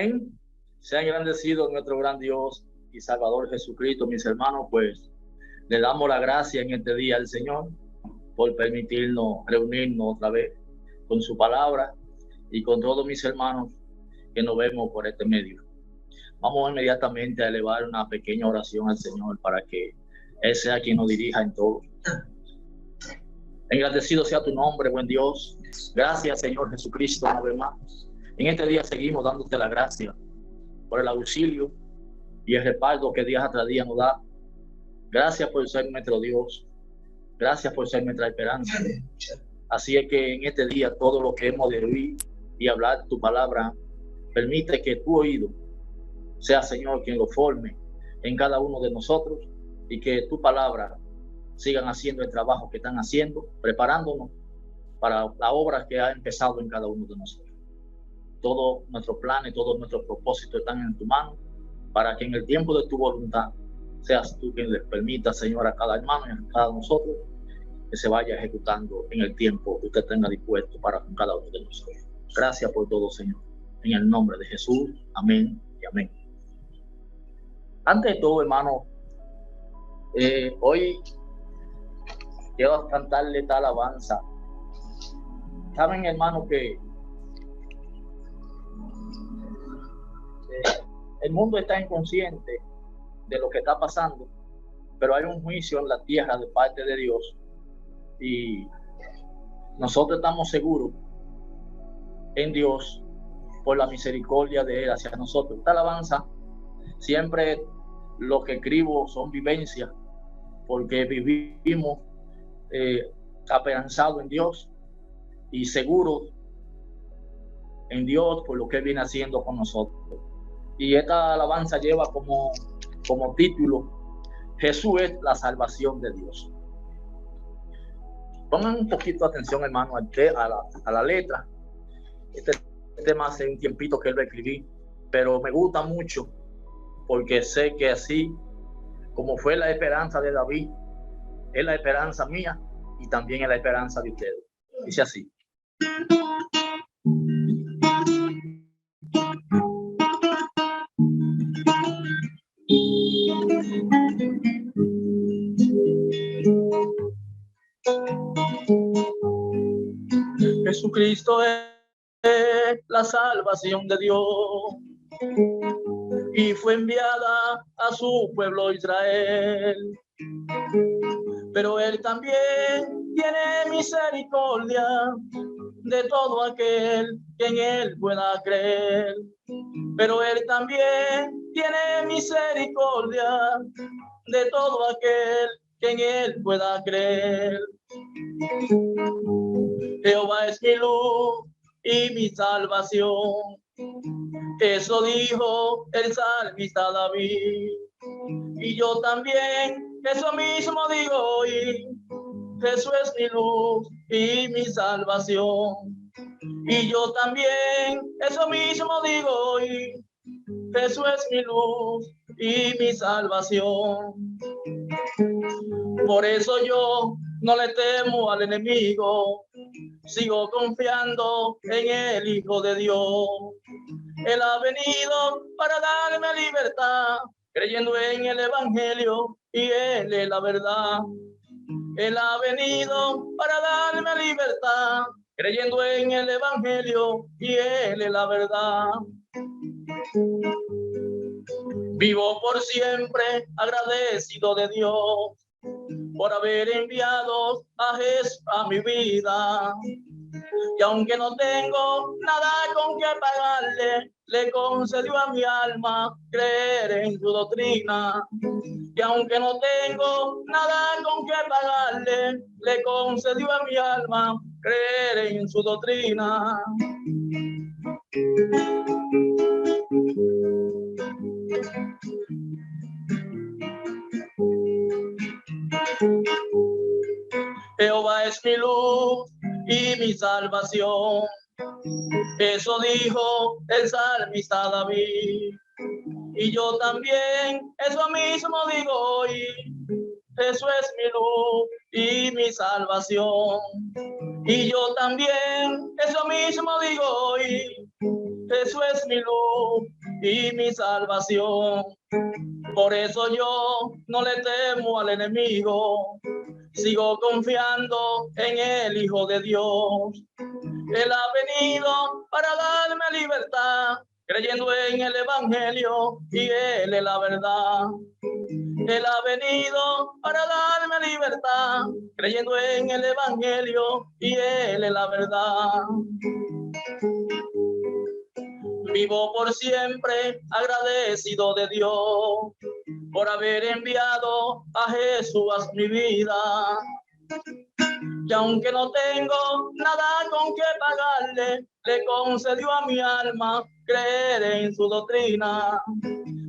Amén. Sea engrandecido nuestro gran Dios y Salvador Jesucristo, mis hermanos. Pues le damos la gracia en este día al Señor por permitirnos reunirnos otra vez con su palabra y con todos mis hermanos que nos vemos por este medio. Vamos inmediatamente a elevar una pequeña oración al Señor para que Él sea quien nos dirija en todo. Engrandecido sea tu nombre, buen Dios. Gracias, Señor Jesucristo, una vez más. En este día seguimos dándote la gracia por el auxilio y el respaldo que día tras día nos da. Gracias por ser nuestro Dios. Gracias por ser nuestra esperanza. Así es que en este día todo lo que hemos de oír y hablar tu palabra, permite que tu oído sea, Señor, quien lo forme en cada uno de nosotros y que tu palabra sigan haciendo el trabajo que están haciendo, preparándonos para la obra que ha empezado en cada uno de nosotros. Todos nuestros planes, todos nuestros propósitos están en tu mano, para que en el tiempo de tu voluntad seas tú quien les permita, Señor, a cada hermano y a cada nosotros que se vaya ejecutando en el tiempo que usted tenga dispuesto para con cada uno de nosotros. Gracias por todo, Señor. En el nombre de Jesús. Amén y amén. Antes de todo, hermano, hoy quiero cantarle esta alabanza. Saben, hermano, que el mundo está inconsciente de lo que está pasando, pero hay un juicio en la tierra de parte de Dios y nosotros estamos seguros en Dios por la misericordia de Él hacia nosotros. Esta alabanza, siempre lo que escribo son vivencias, porque vivimos esperanzados en Dios y seguros en Dios por lo que Él viene haciendo con nosotros. Y esta alabanza lleva como título: Jesús es la salvación de Dios. Pongan un poquito de atención, hermano, a la letra. Este tema hace un tiempito que lo escribí, pero me gusta mucho porque sé que así como fue la esperanza de David, es la esperanza mía y también es la esperanza de ustedes. Dice así: Jesucristo es la salvación de Dios y fue enviada a su pueblo Israel. Pero Él también tiene misericordia de todo aquel que en Él pueda creer. Pero Él también tiene misericordia de todo aquel que en Él pueda creer. Jehová es mi luz y mi salvación. Eso dijo el salmista David. Y yo también eso mismo digo hoy. Jesús es mi luz y mi salvación. Y yo también eso mismo digo hoy. Jesús es mi luz y mi salvación. Por eso yo no le temo al enemigo. Sigo confiando en el Hijo de Dios. Él ha venido para darme libertad, creyendo en el Evangelio y Él es la verdad. Él ha venido para darme libertad, creyendo en el Evangelio y Él es la verdad. Vivo por siempre agradecido de Dios por haber enviado a Jesús a mi vida. Y aunque no tengo nada con que pagarle, le concedió a mi alma creer en su doctrina. Y aunque no tengo nada con que pagarle, le concedió a mi alma creer en su doctrina. Jehová es mi luz y mi salvación. Eso dijo el salmista David. Y yo también eso mismo digo hoy. Jesús es mi luz y mi salvación. Y yo también, eso mismo digo hoy, Jesús es mi luz y mi salvación. Por eso yo no le temo al enemigo, sigo confiando en el Hijo de Dios. Él ha venido para darme libertad, creyendo en el Evangelio y Él es la verdad. Él ha venido para darme libertad, creyendo en el Evangelio y Él es la verdad. Vivo por siempre agradecido de Dios por haber enviado a Jesús a mi vida. Y aunque no tengo nada con que pagarle, le concedió a mi alma creer en su doctrina.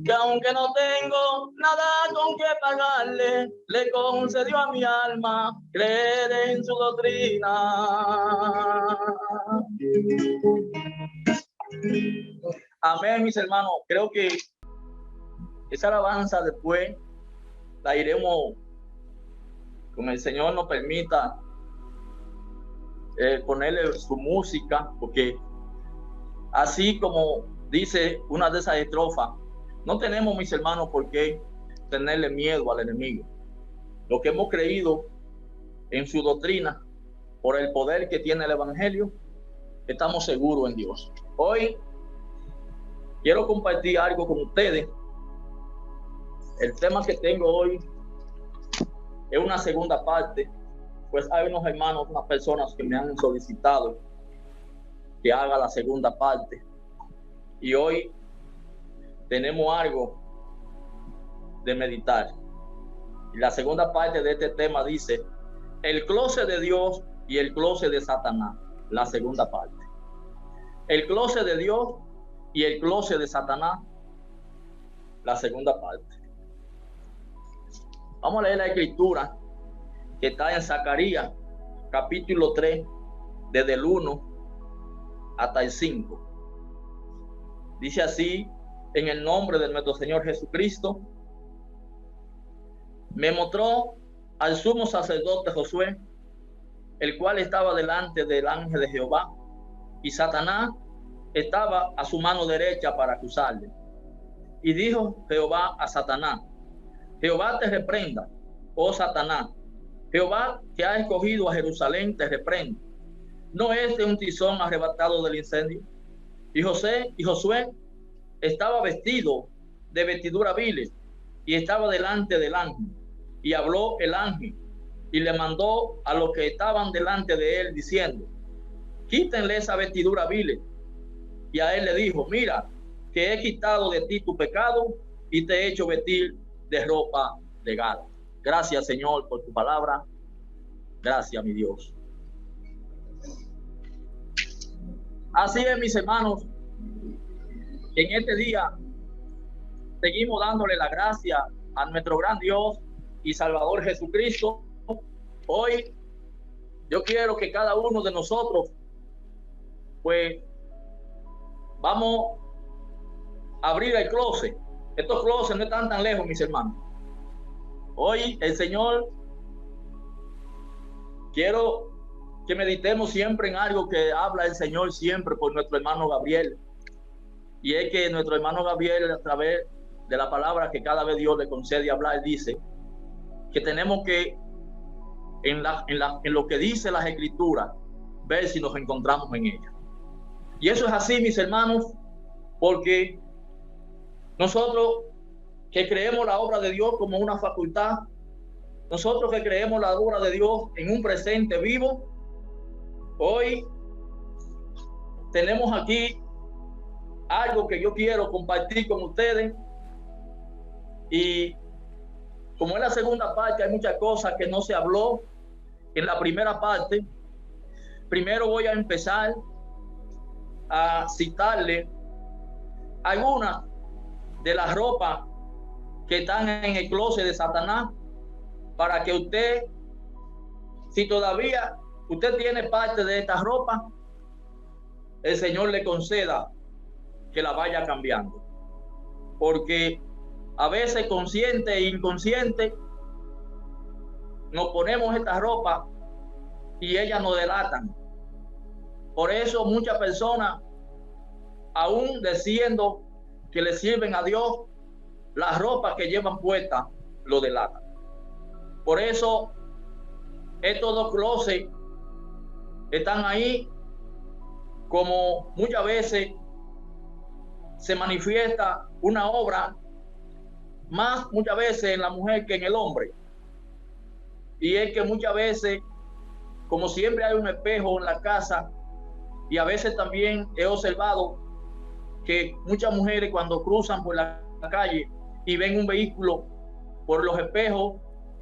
Y aunque no tengo nada con que pagarle, le concedió a mi alma creer en su doctrina. Amén, mis hermanos. Creo que esa alabanza después la iremos, como el Señor nos permita, ponerle su música, porque así como dice una de esas estrofas, no tenemos, mis hermanos, por qué tenerle miedo al enemigo. Lo que hemos creído en su doctrina, por el poder que tiene el Evangelio, estamos seguros en Dios. Hoy quiero compartir algo con ustedes. El tema que tengo hoy es una segunda parte, pues hay unos hermanos, unas personas que me han solicitado que haga la segunda parte. Y hoy tenemos algo de meditar. Y la segunda parte de este tema dice: el closet de Dios y el closet de Satanás. La segunda parte. El closet de Dios y el closet de Satanás. La segunda parte. Vamos a leer la escritura que está en Zacarías, capítulo 3, desde el 1 hasta el 5. Dice así: en el nombre de nuestro Señor Jesucristo, me mostró al sumo sacerdote Josué, el cual estaba delante del ángel de Jehová, y Satanás estaba a su mano derecha para acusarle. Y dijo Jehová a Satanás: Jehová te reprenda, oh Satanás. Jehová, que ha escogido a Jerusalén, te reprende. ¿No es de un tizón arrebatado del incendio? Y Josué estaba vestido de vestidura viles y estaba delante del ángel. Y habló el ángel y le mandó a los que estaban delante de él, diciendo: quítenle esa vestidura viles. Y a él le dijo: mira, que he quitado de ti tu pecado y te he hecho vestir de ropa de gala. Gracias, Señor, por tu palabra. Gracias, mi Dios. Así es, mis hermanos, en este día seguimos dándole la gracia a nuestro gran Dios y Salvador Jesucristo. Hoy yo quiero que cada uno de nosotros, pues, vamos a abrir el closet. Estos closets no están tan lejos, mis hermanos. Hoy el Señor, quiero que meditemos siempre en algo que habla el Señor siempre por nuestro hermano Gabriel. Y es que nuestro hermano Gabriel, a través de la palabra que cada vez Dios le concede hablar, dice que tenemos que, en lo que dice las Escrituras, ver si nos encontramos en ella. Y eso es así, mis hermanos, porque nosotros que creemos la obra de Dios como una facultad, nosotros que creemos la obra de Dios en un presente vivo, hoy tenemos aquí algo que yo quiero compartir con ustedes. Y como en la segunda parte hay muchas cosas que no se habló en la primera parte, primero voy a empezar a citarle algunas de las ropas que están en el closet de Satanás, para que usted, si todavía usted tiene parte de esta ropa, el Señor le conceda que la vaya cambiando, porque a veces consciente e inconsciente nos ponemos esta ropa y ellas nos delatan. Por eso muchas personas, aún diciendo que le sirven a Dios, la ropa que llevan puesta lo delatan. Por eso estos dos closets están ahí, como muchas veces se manifiesta una obra, más muchas veces en la mujer que en el hombre. Y es que muchas veces, como siempre hay un espejo en la casa, y a veces también he observado que muchas mujeres cuando cruzan por la calle y ven un vehículo, por los espejos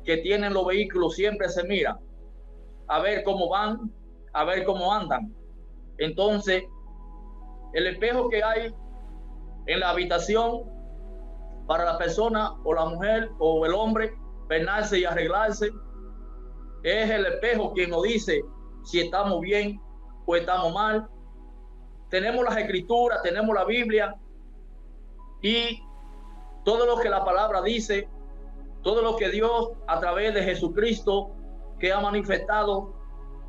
que tienen los vehículos, siempre se miran a ver cómo van, a ver cómo andan. Entonces, el espejo que hay en la habitación para la persona o la mujer o el hombre peinarse y arreglarse, es el espejo quien nos dice si estamos bien o estamos mal. Tenemos las escrituras, tenemos la Biblia y todo lo que la palabra dice, todo lo que Dios a través de Jesucristo que ha manifestado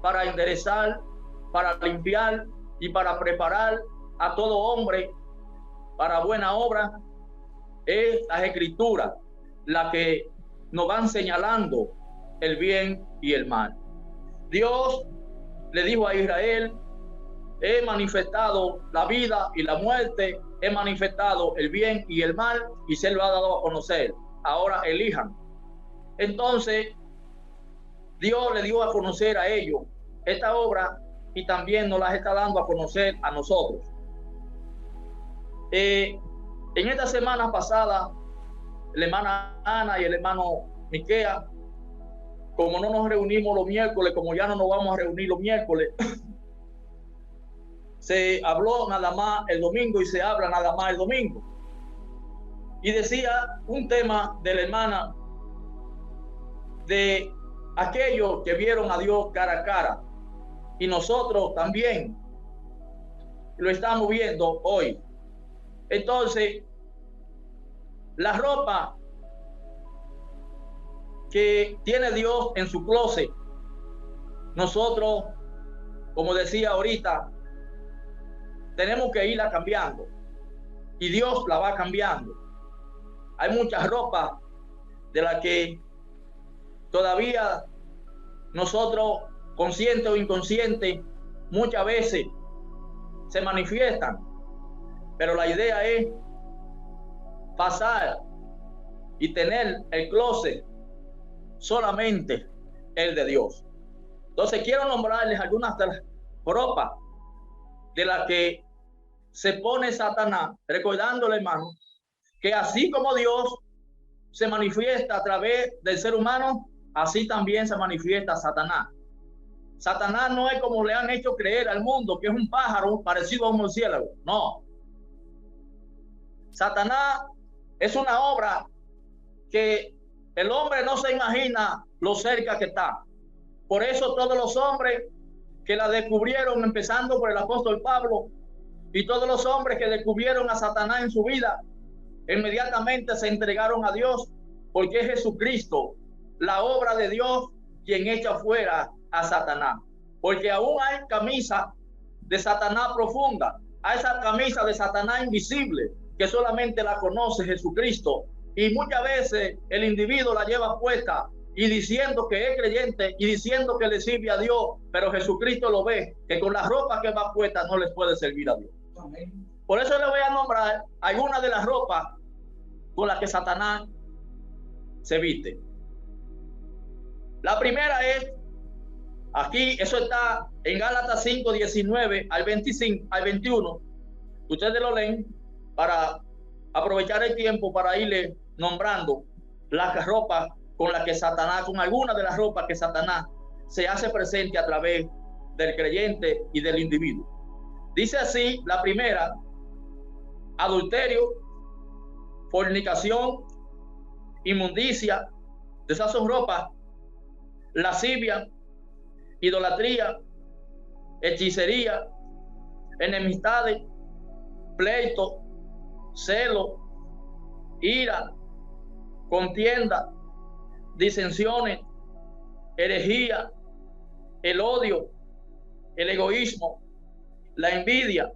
para enderezar, para limpiar y para preparar a todo hombre para buena obra, es las escrituras las que nos van señalando el bien y el mal. Dios le dijo a Israel: he manifestado la vida y la muerte, he manifestado el bien y el mal y se lo ha dado a conocer. Ahora elijan. Entonces Dios le dio a conocer a ellos esta obra y también nos las está dando a conocer a nosotros. En esta semana pasada, la hermana Ana y el hermano Miquea, como no nos reunimos los miércoles, como ya no nos vamos a reunir los miércoles, se habló nada más el domingo y se habla nada más el domingo. Y decía un tema de la hermana de aquellos que vieron a Dios cara a cara. Y nosotros también lo estamos viendo hoy. Entonces, la ropa que tiene Dios en su closet, nosotros, como decía ahorita, tenemos que irla cambiando. Y Dios la va cambiando. Hay muchas ropas de las que todavía nosotros, consciente o inconsciente, muchas veces se manifiestan, pero la idea es pasar y tener el closet solamente el de Dios. Entonces quiero nombrarles algunas de las ropas de las que se pone Satanás, recordándole, hermano, que así como Dios se manifiesta a través del ser humano, así también se manifiesta Satanás. Satanás no es como le han hecho creer al mundo, que es un pájaro parecido a un murciélago. No. Satanás es una obra que el hombre no se imagina lo cerca que está. Por eso todos los hombres que la descubrieron, empezando por el apóstol Pablo, y todos los hombres que descubrieron a Satanás en su vida, inmediatamente se entregaron a Dios, porque es Jesucristo, la obra de Dios, quien echa fuera a Satanás. Porque aún hay camisa de Satanás profunda, hay esa camisa de Satanás invisible, que solamente la conoce Jesucristo. Y muchas veces el individuo la lleva puesta y diciendo que es creyente y diciendo que le sirve a Dios, pero Jesucristo lo ve, que con la ropa que va puesta no les puede servir a Dios. Amén. Por eso le voy a nombrar algunas de las ropas con las que Satanás se viste. La primera es, aquí, eso está en Gálatas 5, 19 al 25, al 21. Ustedes lo leen para aprovechar el tiempo para irle nombrando las ropas con las que Satanás, con algunas de las ropas que Satanás se hace presente a través del creyente y del individuo. Dice así, la primera: adulterio, fornicación, inmundicia, de esas son ropas, lascivia, idolatría, hechicería, enemistades, pleito, celo, ira, contienda, disensiones, herejía, el odio, el egoísmo, la envidia,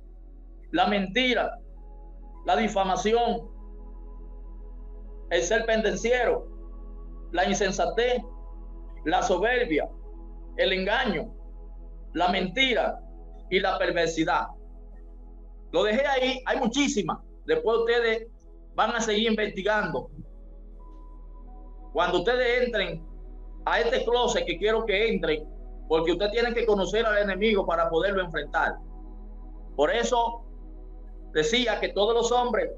la mentira, la difamación, el ser pendenciero, la insensatez, la soberbia, el engaño, la mentira y la perversidad. Lo dejé ahí, hay muchísimas. Después ustedes van a seguir investigando. Cuando ustedes entren a este closet, que quiero que entren, porque ustedes tienen que conocer al enemigo para poderlo enfrentar. Por eso decía que todos los hombres,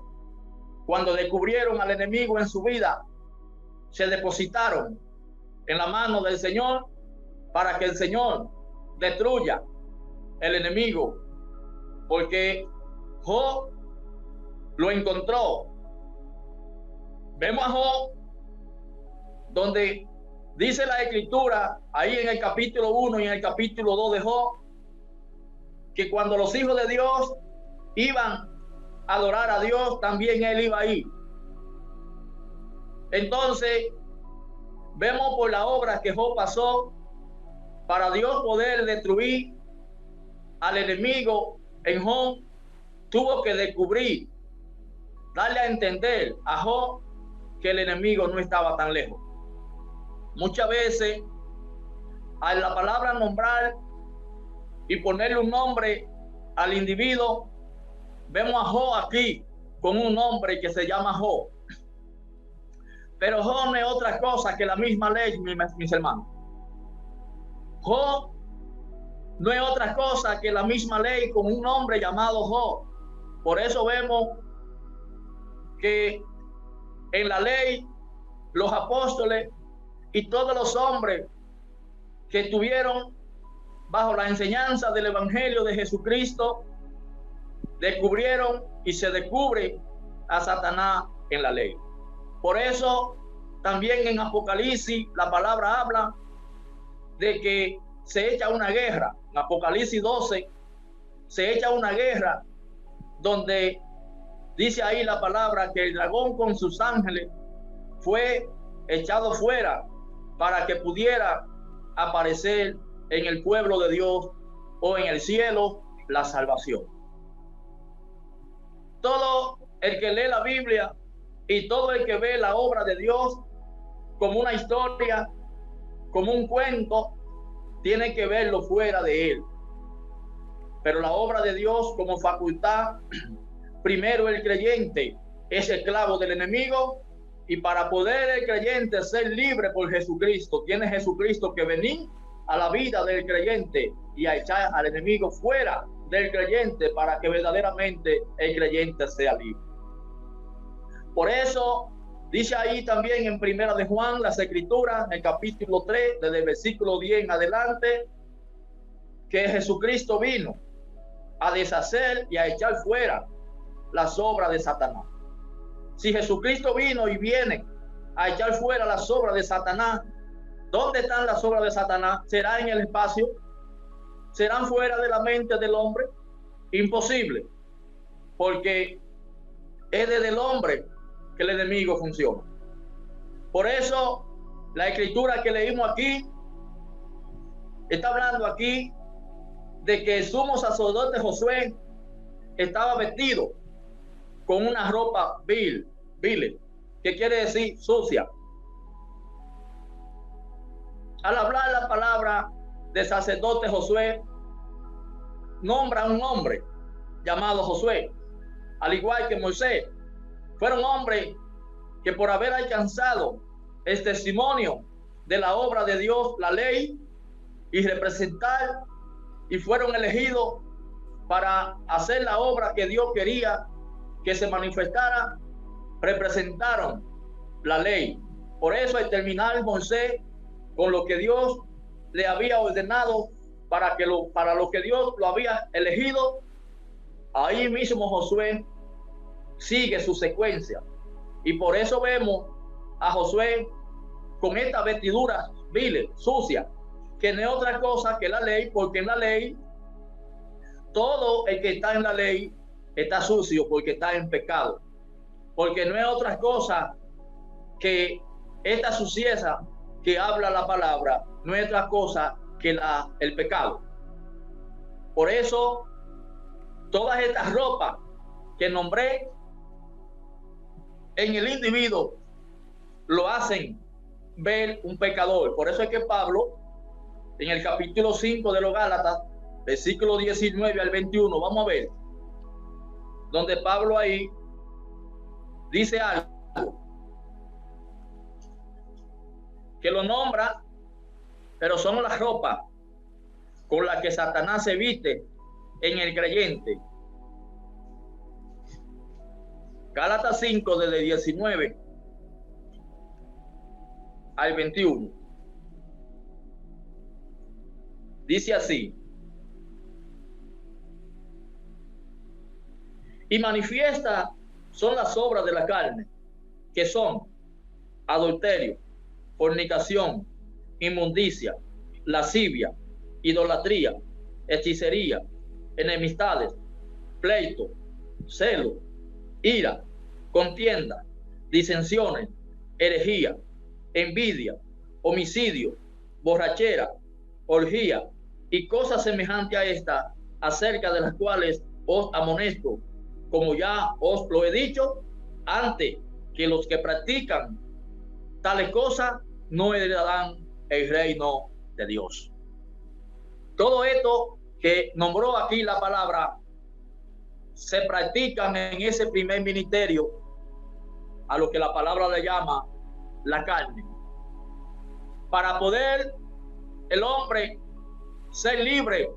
cuando descubrieron al enemigo en su vida, se depositaron en la mano del Señor para que el Señor destruya el enemigo, porque Job lo encontró. Vemos a Job donde dice la escritura ahí en el capítulo 1 y en el capítulo 2 de Job, que cuando los hijos de Dios iban a adorar a Dios, también él iba ahí. Entonces vemos por la obra que Job pasó para Dios poder destruir al enemigo. En Job tuvo que descubrir, darle a entender a Job que el enemigo no estaba tan lejos. Muchas veces a la palabra nombrar y ponerle un nombre al individuo, vemos a Job aquí con un nombre que se llama Job. Pero Job no es otra cosa que la misma ley, mis hermanos. Job no es otra cosa que la misma ley con un nombre llamado Job. Por eso vemos que en la ley los apóstoles y todos los hombres que estuvieron bajo la enseñanza del evangelio de Jesucristo descubrieron y se descubre a Satanás en la ley. Por eso también en Apocalipsis la palabra habla de que se echa una guerra. En Apocalipsis 12 se echa una guerra donde dice ahí la palabra que el dragón con sus ángeles fue echado fuera para que pudiera aparecer en el pueblo de Dios o en el cielo la salvación. Todo el que lee la Biblia y todo el que ve la obra de Dios como una historia, como un cuento, tiene que verlo fuera de él. Pero la obra de Dios como facultad, primero el creyente es esclavo del enemigo, y para poder el creyente ser libre por Jesucristo, tiene Jesucristo que venir a la vida del creyente y a echar al enemigo fuera del creyente para que verdaderamente el creyente sea libre. Por eso dice ahí también en Primera de Juan, las escrituras, en el capítulo 3, desde el versículo 10 en adelante, que Jesucristo vino a deshacer y a echar fuera las obras de Satanás. Si Jesucristo vino y viene a echar fuera las obras de Satanás, ¿dónde están las obras de Satanás? ¿Será en el espacio? ¿Serán fuera de la mente del hombre? Imposible, porque es desde el hombre que el enemigo funciona. Por eso la escritura que leímos aquí está hablando aquí de que el sumo sacerdote Josué estaba vestido con una ropa vil, que quiere decir sucia. Al hablar la palabra de sacerdote Josué, nombra un hombre llamado Josué, al igual que Moisés. Fueron hombres que por haber alcanzado el testimonio de la obra de Dios, la ley, y representar, y fueron elegidos para hacer la obra que Dios quería que se manifestara, representaron la ley. Por eso al terminar Moisés con lo que Dios le había ordenado para lo que Dios lo había elegido, ahí mismo Josué sigue su secuencia. Y por eso vemos a Josué con esta vestidura vil, sucia, que no es otra cosa que la ley, porque en la ley todo el que está en la ley está sucio porque está en pecado, porque no es otra cosa que esta suciedad que habla la palabra no es otra cosa que el pecado. Por eso, todas estas ropas que nombré en el individuo lo hacen ver un pecador. Por eso es que Pablo, en el capítulo 5 de los Gálatas, versículo 19 al 21, vamos a ver, donde Pablo ahí dice algo que lo nombra, pero son las ropas con las que Satanás se viste en el creyente. Gálatas 5, desde 19 al 21. Dice así: y manifiesta son las obras de la carne, que son adulterio, fornicación, inmundicia, lascivia, idolatría, hechicería, enemistades, pleito, celo, ira, contienda, disensiones, herejía, envidia, homicidio, borrachera, orgía y cosas semejantes a esta, acerca de las cuales os amonesto, como ya os lo he dicho antes, que los que practican tales cosas no heredarán el reino de Dios. Todo esto que nombró aquí la palabra se practican en ese primer ministerio, a lo que la palabra le llama la carne. Para poder el hombre ser libre,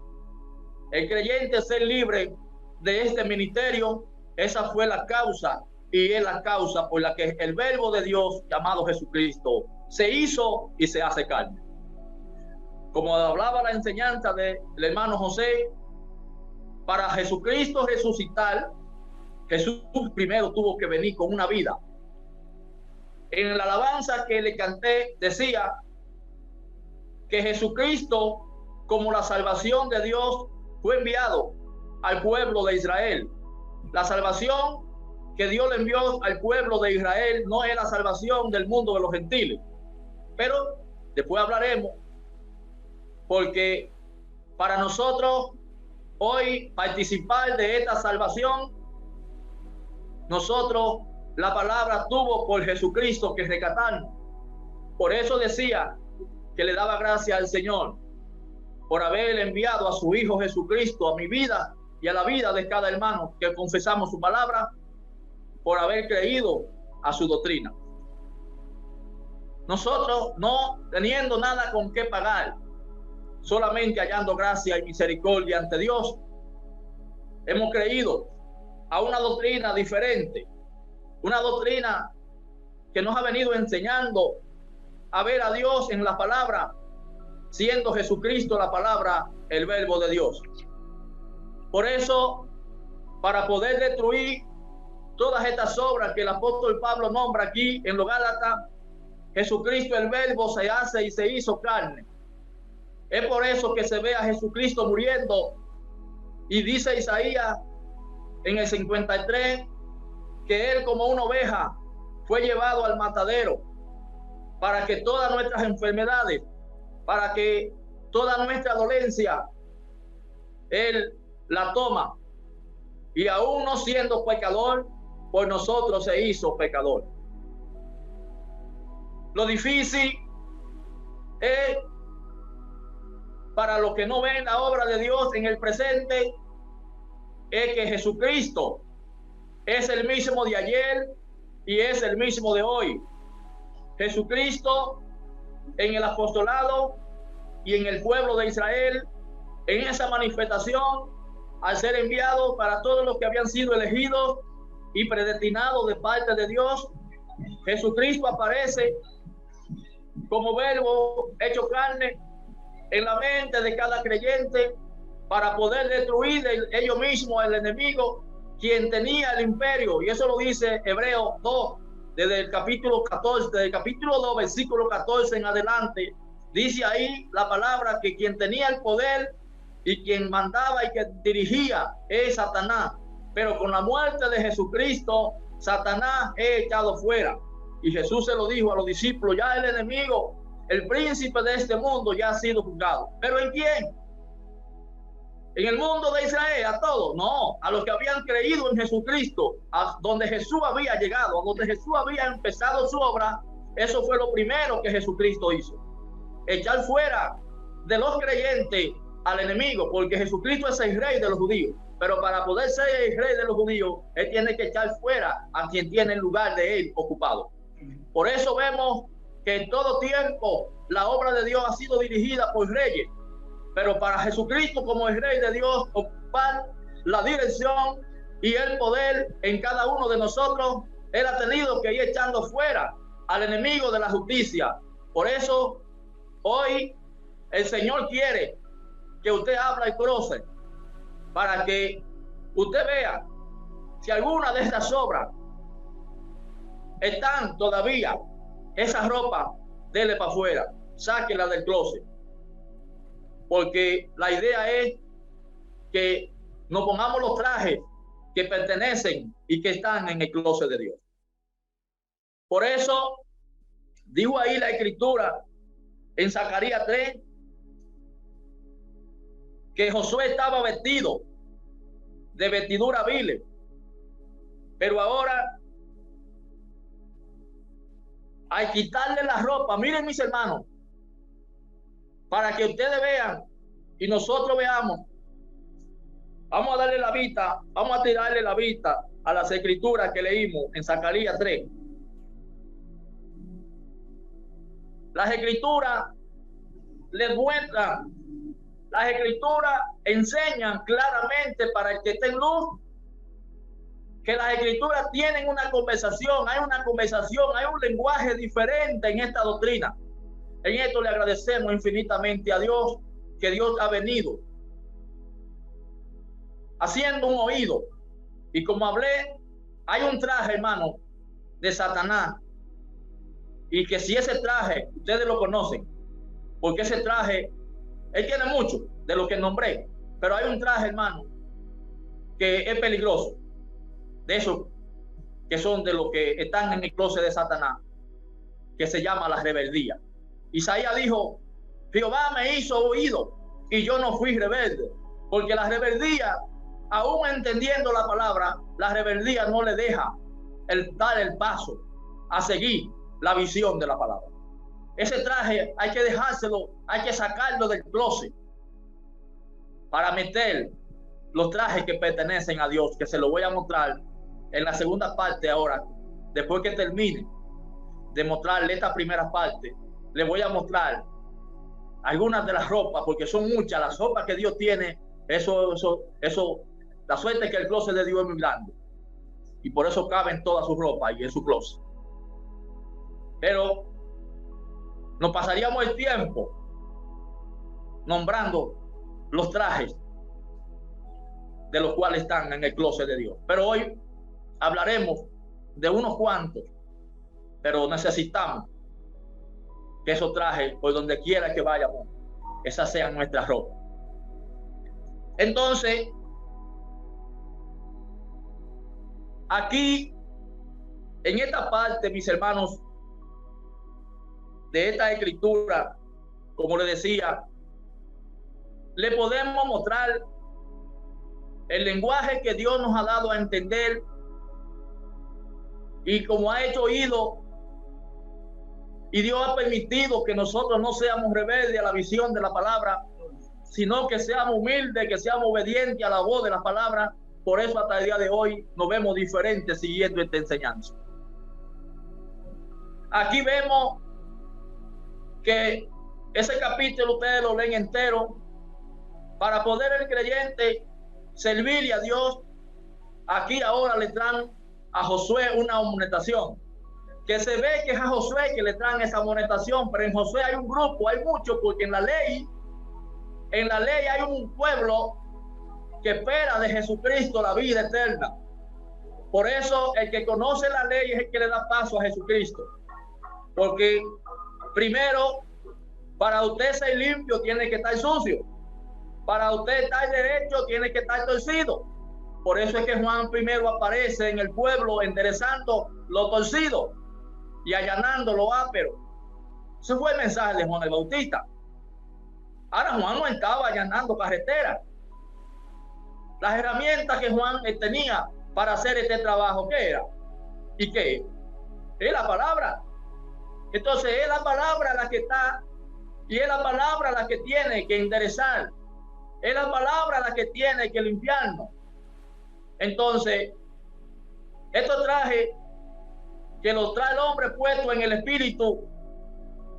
el creyente ser libre de este ministerio, esa fue la causa y es la causa por la que el verbo de Dios llamado Jesucristo se hizo y se hace carne. Como hablaba la enseñanza del hermano José, para Jesucristo resucitar, Jesús primero tuvo que venir con una vida. En la alabanza que le canté decía que Jesucristo, como la salvación de Dios, fue enviado al pueblo de Israel. La salvación que Dios le envió al pueblo de Israel no es la salvación del mundo de los gentiles. Pero después hablaremos, porque para nosotros hoy participar de esta salvación, nosotros la palabra tuvo por Jesucristo que rescatarnos. Por eso decía que le daba gracias al Señor por haber enviado a su Hijo Jesucristo a mi vida y a la vida de cada hermano que confesamos su palabra, por haber creído a su doctrina. Nosotros no teniendo nada con qué pagar, solamente hallando gracia y misericordia ante Dios, hemos creído a una doctrina diferente, una doctrina que nos ha venido enseñando a ver a Dios en la palabra, siendo Jesucristo la palabra, el verbo de Dios. Por eso, para poder destruir todas estas obras que el apóstol Pablo nombra aquí en los Gálatas, Jesucristo el verbo se hace y se hizo carne. Es por eso que se ve a Jesucristo muriendo, y dice Isaías en el 53 que él como una oveja fue llevado al matadero, para que todas nuestras enfermedades, para que toda nuestra dolencia él la toma, y aún no siendo pecador, por nosotros se hizo pecador. Lo difícil es, para los que no ven la obra de Dios en el presente, es que Jesucristo es el mismo de ayer y es el mismo de hoy. Jesucristo en el apostolado y en el pueblo de Israel, en esa manifestación, al ser enviado para todos los que habían sido elegidos y predestinados de parte de Dios, Jesucristo aparece como verbo hecho carne en la mente de cada creyente, para poder destruir ellos mismos el enemigo, quien tenía el imperio. Y eso lo dice Hebreos 2, desde el capítulo 14, desde el capítulo 2, versículo 14 en adelante. Dice ahí la palabra que quien tenía el poder y quien mandaba y que dirigía es Satanás. Pero con la muerte de Jesucristo, Satanás es echado fuera. Y Jesús se lo dijo a los discípulos: ya el enemigo el príncipe de este mundo ya ha sido juzgado. ¿Pero en quién? ¿En el mundo de Israel? ¿A todos? No, a los que habían creído en Jesucristo, a donde Jesús había llegado, a donde Jesús había empezado su obra. Eso fue lo primero que Jesucristo hizo: echar fuera de los creyentes al enemigo, porque Jesucristo es el rey de los judíos. Pero para poder ser el rey de los judíos, él tiene que echar fuera a quien tiene el lugar de él ocupado. Por eso vemos que en todo tiempo la obra de Dios ha sido dirigida por reyes, pero para Jesucristo, como el rey de Dios, ocupar la dirección y el poder en cada uno de nosotros, él ha tenido que ir echando fuera al enemigo de la justicia. Por eso hoy el Señor quiere que usted abra el closet para que usted vea si alguna de estas obras están todavía, esa ropa, dele para afuera, sáquela del closet. Porque la idea es que nos pongamos los trajes que pertenecen y que están en el closet de Dios. Por eso dijo ahí la escritura en Zacarías 3 que Josué estaba vestido de vestidura viles, pero ahora al quitarle la ropa, miren mis hermanos, para que ustedes vean y nosotros veamos, vamos a darle la vista, vamos a tirarle la vista a las escrituras que leímos en Zacarías 3. Las escrituras les muestran, las escrituras enseñan claramente para el que esté en luz, que las escrituras tienen una conversación, hay un lenguaje diferente en esta doctrina. En esto le agradecemos infinitamente a Dios, que Dios ha venido haciendo un oído. Y como hablé, hay un traje, hermano, de Satanás. Y que si ese traje, ustedes lo conocen, porque ese traje, él tiene mucho de lo que nombré, pero hay un traje, hermano, que es peligroso, de esos que son de los que están en el closet de Satanás, que se llama la rebeldía. Isaías dijo: Jehová me hizo oído y yo no fui rebelde, porque la rebeldía, aún entendiendo la palabra, la rebeldía no le deja dar el paso a seguir la visión de la palabra. Ese traje hay que dejárselo, hay que sacarlo del closet para meter los trajes que pertenecen a Dios, que se lo voy a mostrar en la segunda parte ahora. Después que termine de mostrarle esta primera parte, le voy a mostrar algunas de las ropas, porque son muchas las ropas que Dios tiene. Eso, la suerte es que el closet de Dios es muy grande y por eso caben todas sus ropas y en su closet. Pero nos pasaríamos el tiempo nombrando los trajes de los cuales están en el closet de Dios. Pero hoy hablaremos de unos cuantos, pero necesitamos que esos trajes, por donde quiera que vayamos, esas sean nuestras ropas. Entonces, aquí, en esta parte, mis hermanos, de esta escritura, como le decía, le podemos mostrar el lenguaje que Dios nos ha dado a entender, y como ha hecho oído, y Dios ha permitido que nosotros no seamos rebeldes a la visión de la palabra, sino que seamos humildes, que seamos obedientes a la voz de la palabra. Por eso hasta el día de hoy nos vemos diferentes siguiendo esta enseñanza. Aquí vemos que ese capítulo ustedes lo leen entero. Para poder el creyente servirle a Dios, aquí ahora le traen a Josué una amonestación, que se ve que es a Josué que le traen esa amonestación, pero en Josué hay un grupo, hay muchos, porque en la ley hay un pueblo que espera de Jesucristo la vida eterna. Por eso el que conoce la ley es el que le da paso a Jesucristo, porque primero, para usted ser limpio tiene que estar sucio, para usted estar derecho tiene que estar torcido. Por eso es que Juan primero aparece en el pueblo enderezando lo torcido y allanando lo áspero. Ese fue el mensaje de Juan el Bautista. Ahora Juan no estaba allanando carreteras. Las herramientas que Juan tenía para hacer este trabajo, ¿qué era? ¿Y qué? Es la palabra. Entonces es la palabra la que está, y es la palabra la que tiene que enderezar. Es la palabra la que tiene que limpiarnos. Entonces, estos trajes que los trae el hombre puesto en el espíritu,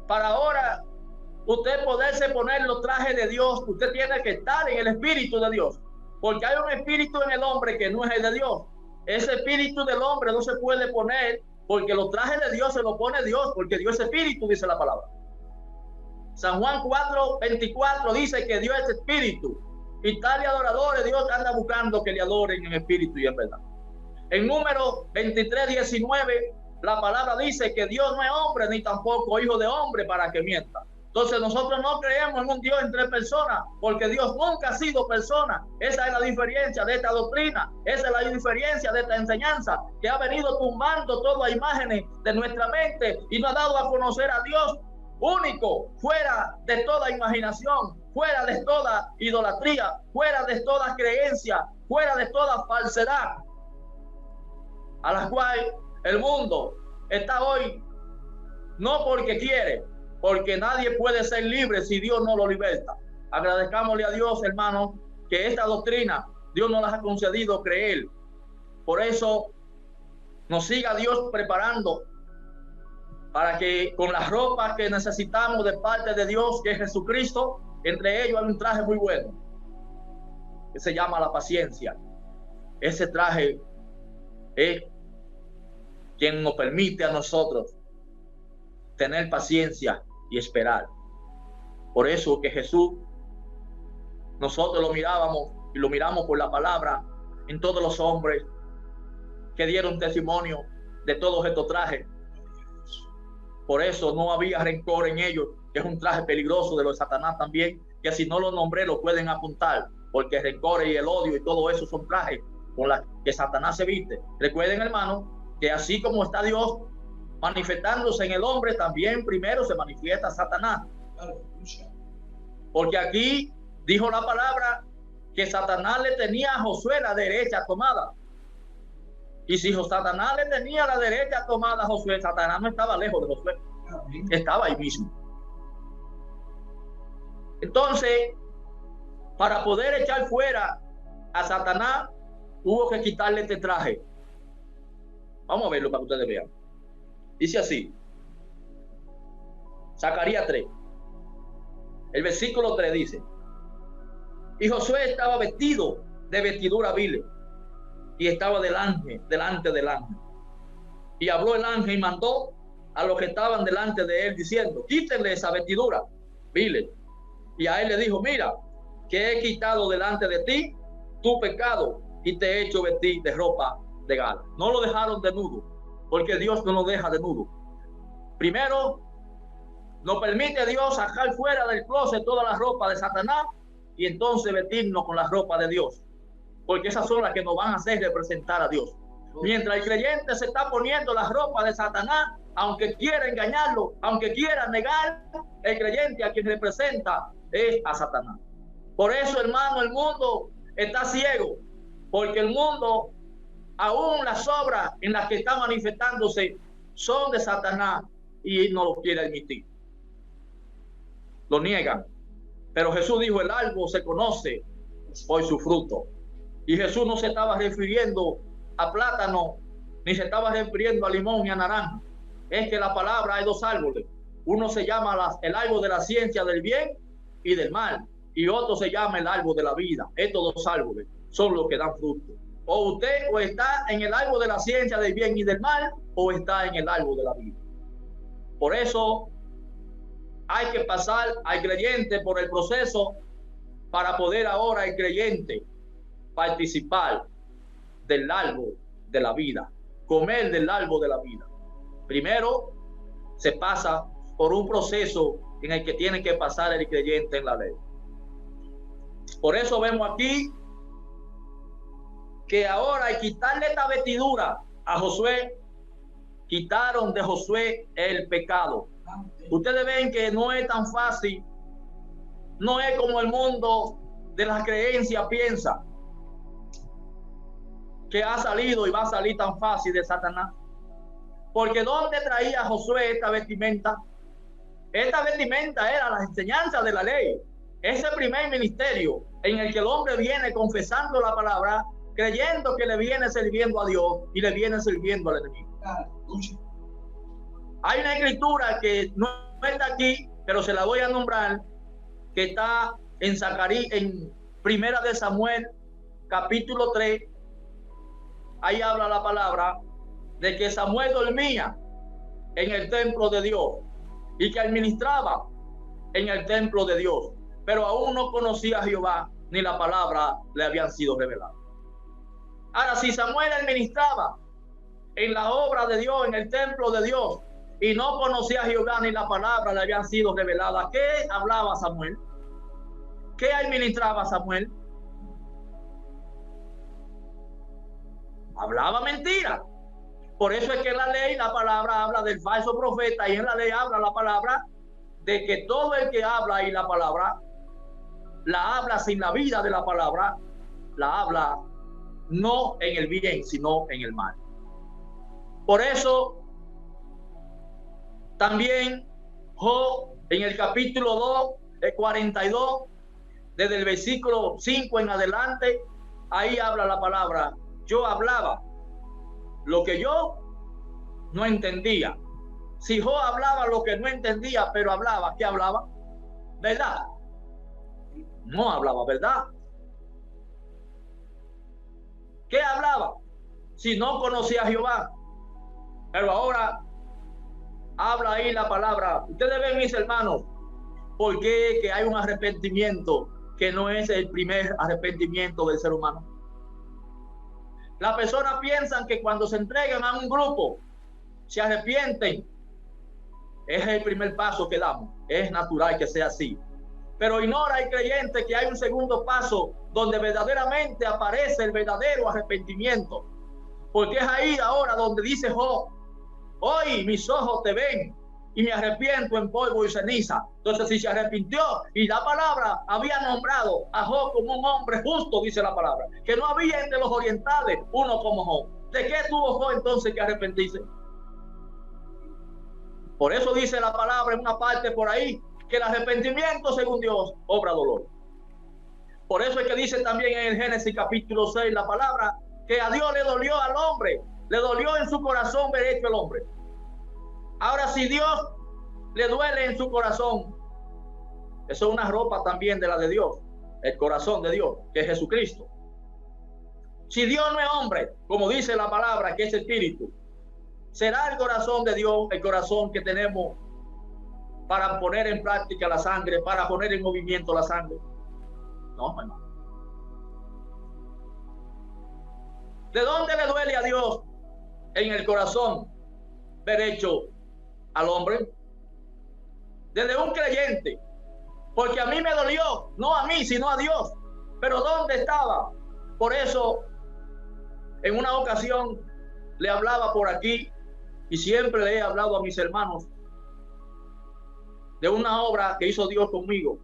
para ahora usted poderse poner los trajes de Dios, usted tiene que estar en el espíritu de Dios, porque hay un espíritu en el hombre que no es el de Dios. Ese espíritu del hombre no se puede poner, porque los trajes de Dios se los pone Dios, porque Dios es espíritu, dice la palabra. San Juan 4:24 dice que Dios es espíritu, y tales adoradores Dios anda buscando que le adoren en espíritu y en verdad. En Número 23:19 la palabra dice que Dios no es hombre ni tampoco hijo de hombre para que mienta. Entonces nosotros no creemos en un Dios en tres personas, porque Dios nunca ha sido persona. Esa es la diferencia de esta doctrina, esa es la diferencia de esta enseñanza, que ha venido tumbando todas las imágenes de nuestra mente y nos ha dado a conocer a Dios único, fuera de toda imaginación, fuera de toda idolatría, fuera de toda creencia, fuera de toda falsedad, a la cual el mundo está hoy, no porque quiere, porque nadie puede ser libre si Dios no lo liberta. Agradezcámosle a Dios, hermanos, que esta doctrina Dios nos la ha concedido creer. Por eso nos siga Dios preparando para que con las ropas que necesitamos de parte de Dios, que es Jesucristo, entre ellos hay un traje muy bueno que se llama la paciencia. Ese traje es quien nos permite a nosotros tener paciencia y esperar. Por eso que Jesús, nosotros lo mirábamos y lo miramos por la palabra en todos los hombres que dieron testimonio de todos estos trajes. Por eso no había rencor en ellos, que es un traje peligroso de los de Satanás también, que si no lo nombré lo pueden apuntar, porque el rencor y el odio y todo eso son trajes con los que Satanás se viste. Recuerden, hermanos, que así como está Dios manifestándose en el hombre, también primero se manifiesta Satanás. Porque aquí dijo la palabra que Satanás le tenía a Josué la derecha tomada. Y si Satanás le tenía la derecha tomada a Josué, Satanás no estaba lejos de Josué, estaba ahí mismo. Entonces, para poder echar fuera a Satanás, hubo que quitarle este traje. Vamos a verlo para que ustedes vean. Dice así, Zacarías 3, el versículo 3 dice: y Josué estaba vestido de vestidura viles, y estaba delante del ángel. Y habló el ángel y mandó a los que estaban delante de él, diciendo: quítenle esa vestidura viles. Y a él le dijo: mira, que he quitado delante de ti tu pecado, y te he hecho vestir de ropa de gala. No lo dejaron desnudo, porque Dios no nos deja desnudo. Primero, nos permite Dios sacar fuera del closet toda la ropa de Satanás, y entonces vestirnos con la ropa de Dios, porque esas son las que nos van a hacer representar a Dios. Mientras el creyente se está poniendo la ropa de Satanás, aunque quiera engañarlo, aunque quiera negar, el creyente a quien representa es a Satanás. Por eso, hermano, el mundo está ciego, porque el mundo, aún las obras en las que está manifestándose, son de Satanás y no lo quiere admitir. Lo niegan. Pero Jesús dijo: el árbol se conoce por su fruto. Y Jesús no se estaba refiriendo a plátano, ni se estaba refiriendo a limón ni a naranja. Es que la palabra, hay dos árboles. Uno se llama el árbol de la ciencia del bien y del mal, y otro se llama el árbol de la vida. Estos dos árboles son los que dan fruto. O usted o está en el árbol de la ciencia del bien y del mal, o está en el árbol de la vida. Por eso hay que pasar al creyente por el proceso para poder ahora el creyente participar del árbol de la vida, comer del árbol de la vida. Primero se pasa por un proceso en el que tiene que pasar el creyente en la ley. Por eso vemos aquí que ahora al quitarle esta vestidura a Josué, quitaron de Josué el pecado. Ustedes ven que no es tan fácil, no es como el mundo de las creencias piensa, que ha salido y va a salir tan fácil de Satanás. Porque ¿dónde traía Josué esta vestimenta? Esta vestimenta era la enseñanza de la ley. Ese primer ministerio en el que el hombre viene confesando la palabra, creyendo que le viene sirviendo a Dios y le viene sirviendo al enemigo. Hay una escritura que no está aquí, pero se la voy a nombrar, que está en Zacarías, en Primera de Samuel, capítulo 3. Ahí habla la palabra de que Samuel dormía en el templo de Dios y que administraba en el templo de Dios, pero aún no conocía a Jehová ni la palabra le habían sido reveladas. Ahora, si Samuel administraba en la obra de Dios, en el templo de Dios, y no conocía a Jehová ni la palabra le habían sido reveladas, ¿qué hablaba Samuel? ¿Qué administraba Samuel? Hablaba mentira. Por eso es que en la ley, la palabra habla del falso profeta, y en la ley habla la palabra de que todo el que habla y la palabra, la habla sin la vida de la palabra, la habla no en el bien, sino en el mal. Por eso, también Job, en el capítulo 2, el 42, desde el versículo 5 en adelante, ahí habla la palabra. Yo hablaba lo que yo no entendía. Si Job hablaba lo que no entendía, pero hablaba, ¿qué hablaba? ¿Verdad? No hablaba verdad. ¿Qué hablaba? Si no conocía a Jehová. Pero ahora habla ahí la palabra. Ustedes ven, mis hermanos, ¿por qué que hay un arrepentimiento que no es el primer arrepentimiento del ser humano? Las personas piensan que cuando se entregan a un grupo, se arrepienten. Es el primer paso que damos. Es natural que sea así. Pero ignora el creyente que hay un segundo paso donde verdaderamente aparece el verdadero arrepentimiento. Porque es ahí ahora donde dice Job: hoy mis ojos te ven y me arrepiento en polvo y ceniza. Entonces, si se arrepintió, y la palabra había nombrado a Job como un hombre justo, dice la palabra, que no había entre los orientales uno como Job. ¿De qué tuvo Job entonces que arrepentirse? Por eso dice la palabra en una parte por ahí, que el arrepentimiento según Dios obra dolor. Por eso es que dice también en el Génesis capítulo 6 la palabra, que a Dios le dolió al hombre, le dolió en su corazón ver hecho el hombre. Ahora, si Dios le duele en su corazón, eso es una ropa también de la de Dios, el corazón de Dios, que es Jesucristo. Si Dios no es hombre, como dice la palabra, que es espíritu, será el corazón de Dios el corazón que tenemos para poner en práctica la sangre, para poner en movimiento la sangre. No, hermano. ¿De dónde le duele a Dios en el corazón ver hecho al hombre? Desde un creyente. Porque a mí me dolió, no a mí, sino a Dios. Pero ¿dónde estaba? Por eso, en una ocasión le hablaba por aquí, y siempre le he hablado a mis hermanos de una obra que hizo Dios conmigo.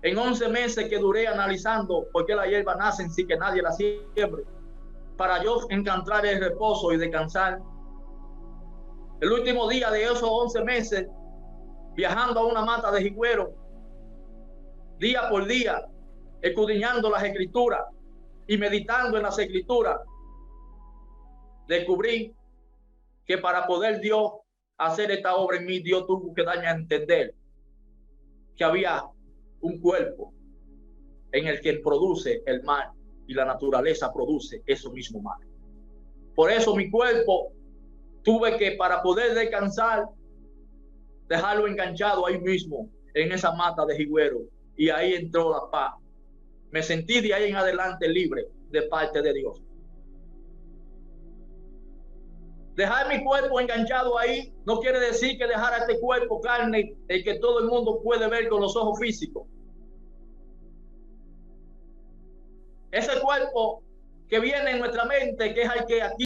En 11 meses que duré analizando por qué la hierba nace sin que nadie la siembre, para yo encontrar el reposo y descansar. El último día de esos 11 meses, viajando a una mata de jigüero, día por día, escudriñando las escrituras y meditando en las escrituras, descubrí que para poder Dios hacer esta obra en mí, Dios tuvo que darme a entender que había un cuerpo en el que produce el mal y la naturaleza produce eso mismo mal. Por eso mi cuerpo tuve que, para poder descansar, dejarlo enganchado ahí mismo en esa mata de jigüero, y ahí entró la paz. Me sentí de ahí en adelante libre de parte de Dios. Dejar mi cuerpo enganchado ahí no quiere decir que dejar a este cuerpo carne, el que todo el mundo puede ver con los ojos físicos. Ese cuerpo que viene en nuestra mente, que es el que aquí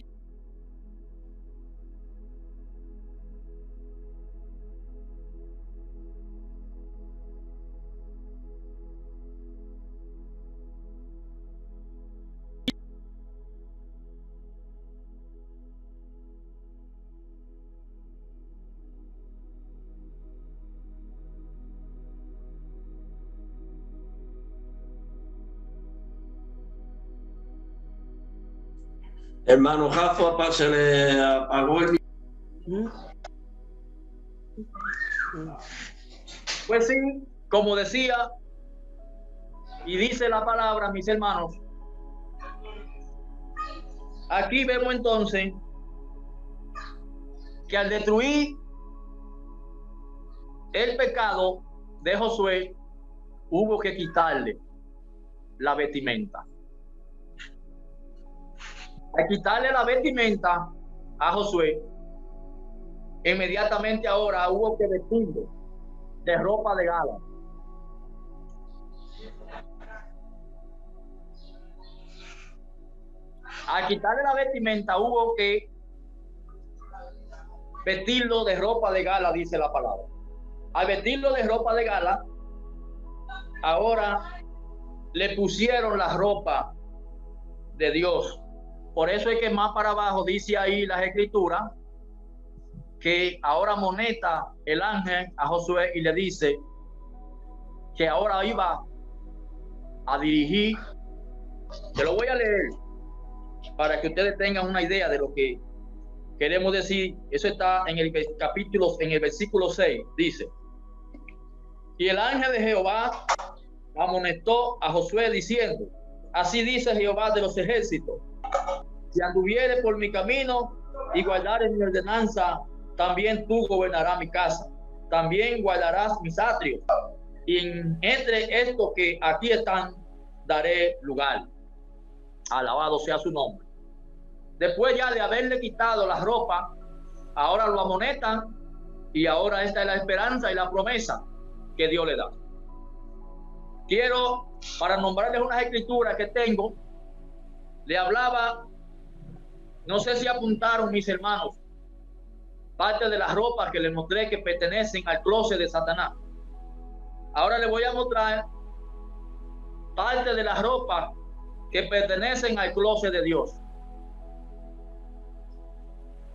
Hermano Rafa, se le apagó el... Pues sí, como decía, y dice la palabra, mis hermanos, aquí vemos entonces que al destruir el pecado de Josué, hubo que quitarle la vestimenta. Al quitarle la vestimenta a Josué, inmediatamente ahora hubo que vestirlo de ropa de gala. Al quitarle la vestimenta hubo que vestirlo de ropa de gala, dice la palabra. Al vestirlo de ropa de gala, ahora le pusieron la ropa de Dios. Por eso es que más para abajo dice ahí las escrituras que ahora amonesta el ángel a Josué y le dice que ahora iba a dirigir. Te lo voy a leer para que ustedes tengan una idea de lo que queremos decir. Eso está en el capítulo, en el versículo 6, dice: y el ángel de Jehová amonestó a Josué diciendo: así dice Jehová de los ejércitos, si anduviere por mi camino y guardare mi ordenanza, también tú gobernarás mi casa, también guardarás mis atrios, y entre estos que aquí están daré lugar. Alabado sea su nombre. Después ya de haberle quitado la ropa, ahora lo amonestan, y ahora esta es la esperanza y la promesa que Dios le da. Quiero, para nombrarles unas escrituras que tengo, le hablaba, no sé si apuntaron mis hermanos, parte de las ropas que les mostré que pertenecen al closet de Satanás. Ahora les voy a mostrar parte de las ropas que pertenecen al closet de Dios.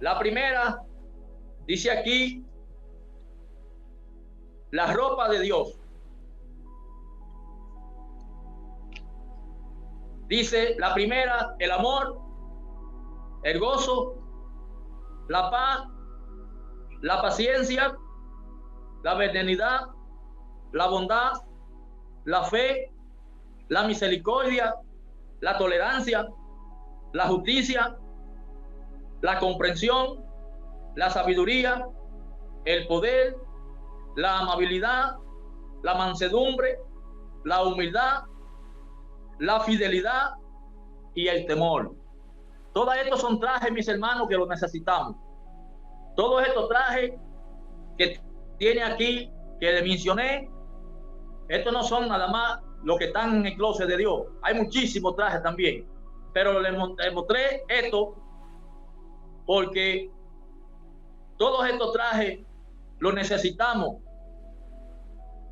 La primera, dice aquí, la ropa de Dios. Dice la primera, el amor, el gozo, la paz, la paciencia, la benignidad, la bondad, la fe, la misericordia, la tolerancia, la justicia, la comprensión, la sabiduría, el poder, la amabilidad, la mansedumbre, la humildad, la fidelidad y el temor. Todos estos son trajes, mis hermanos, que los necesitamos. Todos estos trajes que tiene aquí, que le mencioné, estos no son nada más los que están en el closet de Dios. Hay muchísimos trajes también, pero les mostré esto porque todos estos trajes los necesitamos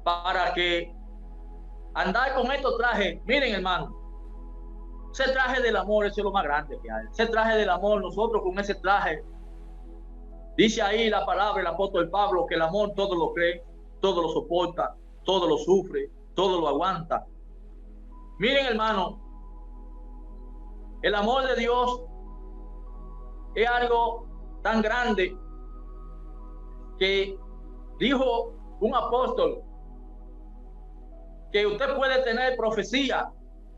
para que andar con estos trajes. Miren, hermano, ese traje del amor, ese es lo más grande que hay. Ese traje del amor, nosotros con ese traje, dice ahí la palabra el apóstol Pablo, que el amor todo lo cree, todo lo soporta, todo lo sufre, todo lo aguanta. Miren, hermano, el amor de Dios es algo tan grande que dijo un apóstol que usted puede tener profecía,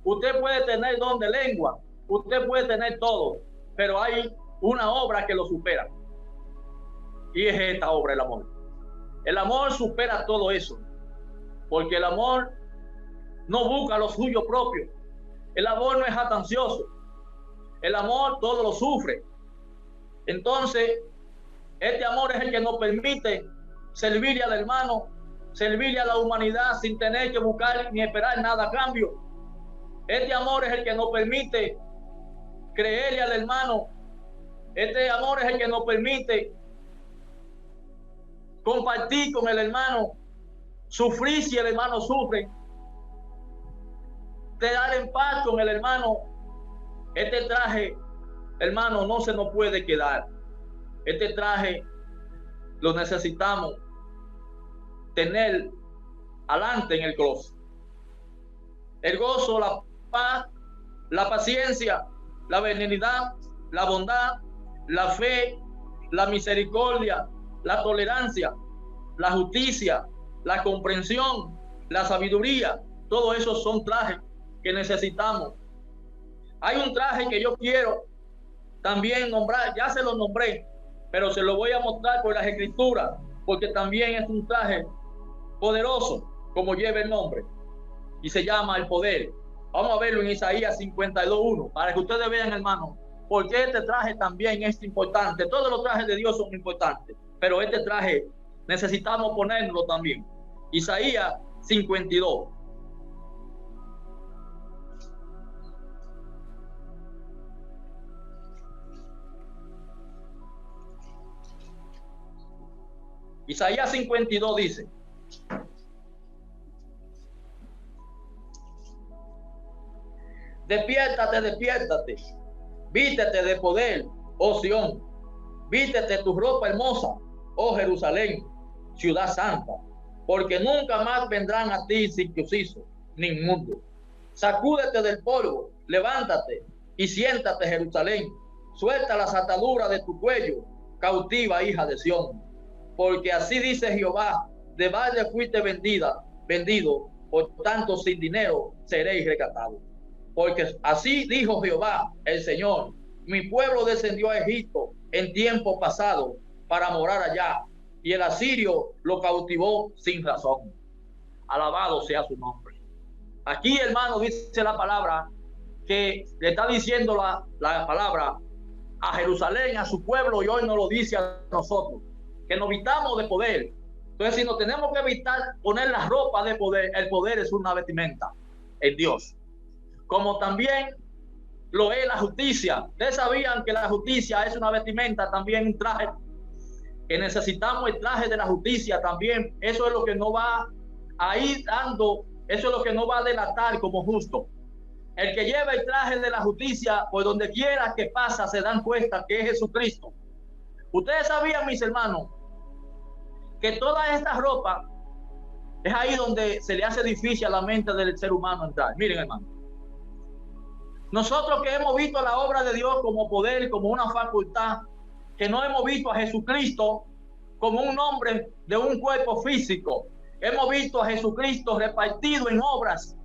usted puede tener don de lengua, usted puede tener todo, pero hay una obra que lo supera, y es esta obra, el amor. El amor supera todo eso, porque el amor no busca lo suyo propio. El amor no es jactancioso. El amor todo lo sufre. Entonces, este amor es el que nos permite servirle al hermano, servirle a la humanidad sin tener que buscar ni esperar nada a cambio. Este amor es el que nos permite creerle al hermano. Este amor es el que nos permite compartir con el hermano, sufrir si el hermano sufre, de dar en paz con el hermano. Este traje, hermano, no se nos puede quedar. Este traje lo necesitamos tener adelante en el closet. El gozo, la paz, la paciencia, la benignidad, la bondad, la fe, la misericordia, la tolerancia, la justicia, la comprensión, la sabiduría. Todo eso son trajes que necesitamos. Hay un traje que yo quiero también nombrar, ya se lo nombré, pero se lo voy a mostrar por las escrituras, porque también es un traje poderoso, como lleva el nombre, y se llama el poder. Vamos a verlo en Isaías 52:1, para que ustedes vean, hermano, porque este traje también es importante. Todos los trajes de Dios son importantes, pero este traje necesitamos ponerlo también. Isaías 52. Isaías 52 dice: despiértate, despiértate, vístete de poder, oh Sión, vístete tu ropa hermosa, oh Jerusalén, ciudad santa, porque nunca más vendrán a ti circuncisos ni inmundos. Sacúdete del polvo, levántate y siéntate, Jerusalén, suelta las ataduras de tu cuello, cautiva hija de Sión. Porque así dice Jehová, de balde fuiste vendido, por tanto sin dinero seréis rescatados. Porque así dijo Jehová, el Señor, mi pueblo descendió a Egipto en tiempo pasado para morar allá, y el asirio lo cautivó sin razón. Alabado sea su nombre. Aquí, hermano, dice la palabra, que le está diciendo la palabra a Jerusalén, a su pueblo, y hoy nos lo dice a nosotros, que nos vistamos de poder. Entonces, si nos tenemos que evitar poner la ropa de poder, el poder es una vestimenta en Dios. Como también lo es la justicia. Ustedes sabían que la justicia es una vestimenta, también un traje, que necesitamos el traje de la justicia también. Eso es lo que nos va a ir dando, eso es lo que nos va a delatar como justo. El que lleva el traje de la justicia, por donde quiera que pasa, se dan cuenta que es Jesucristo. Ustedes sabían, mis hermanos, que toda esta ropa es ahí donde se le hace difícil a la mente del ser humano entrar. Miren, hermano, nosotros que hemos visto la obra de Dios como poder, como una facultad, que no hemos visto a Jesucristo como un hombre de un cuerpo físico, hemos visto a Jesucristo repartido en obras.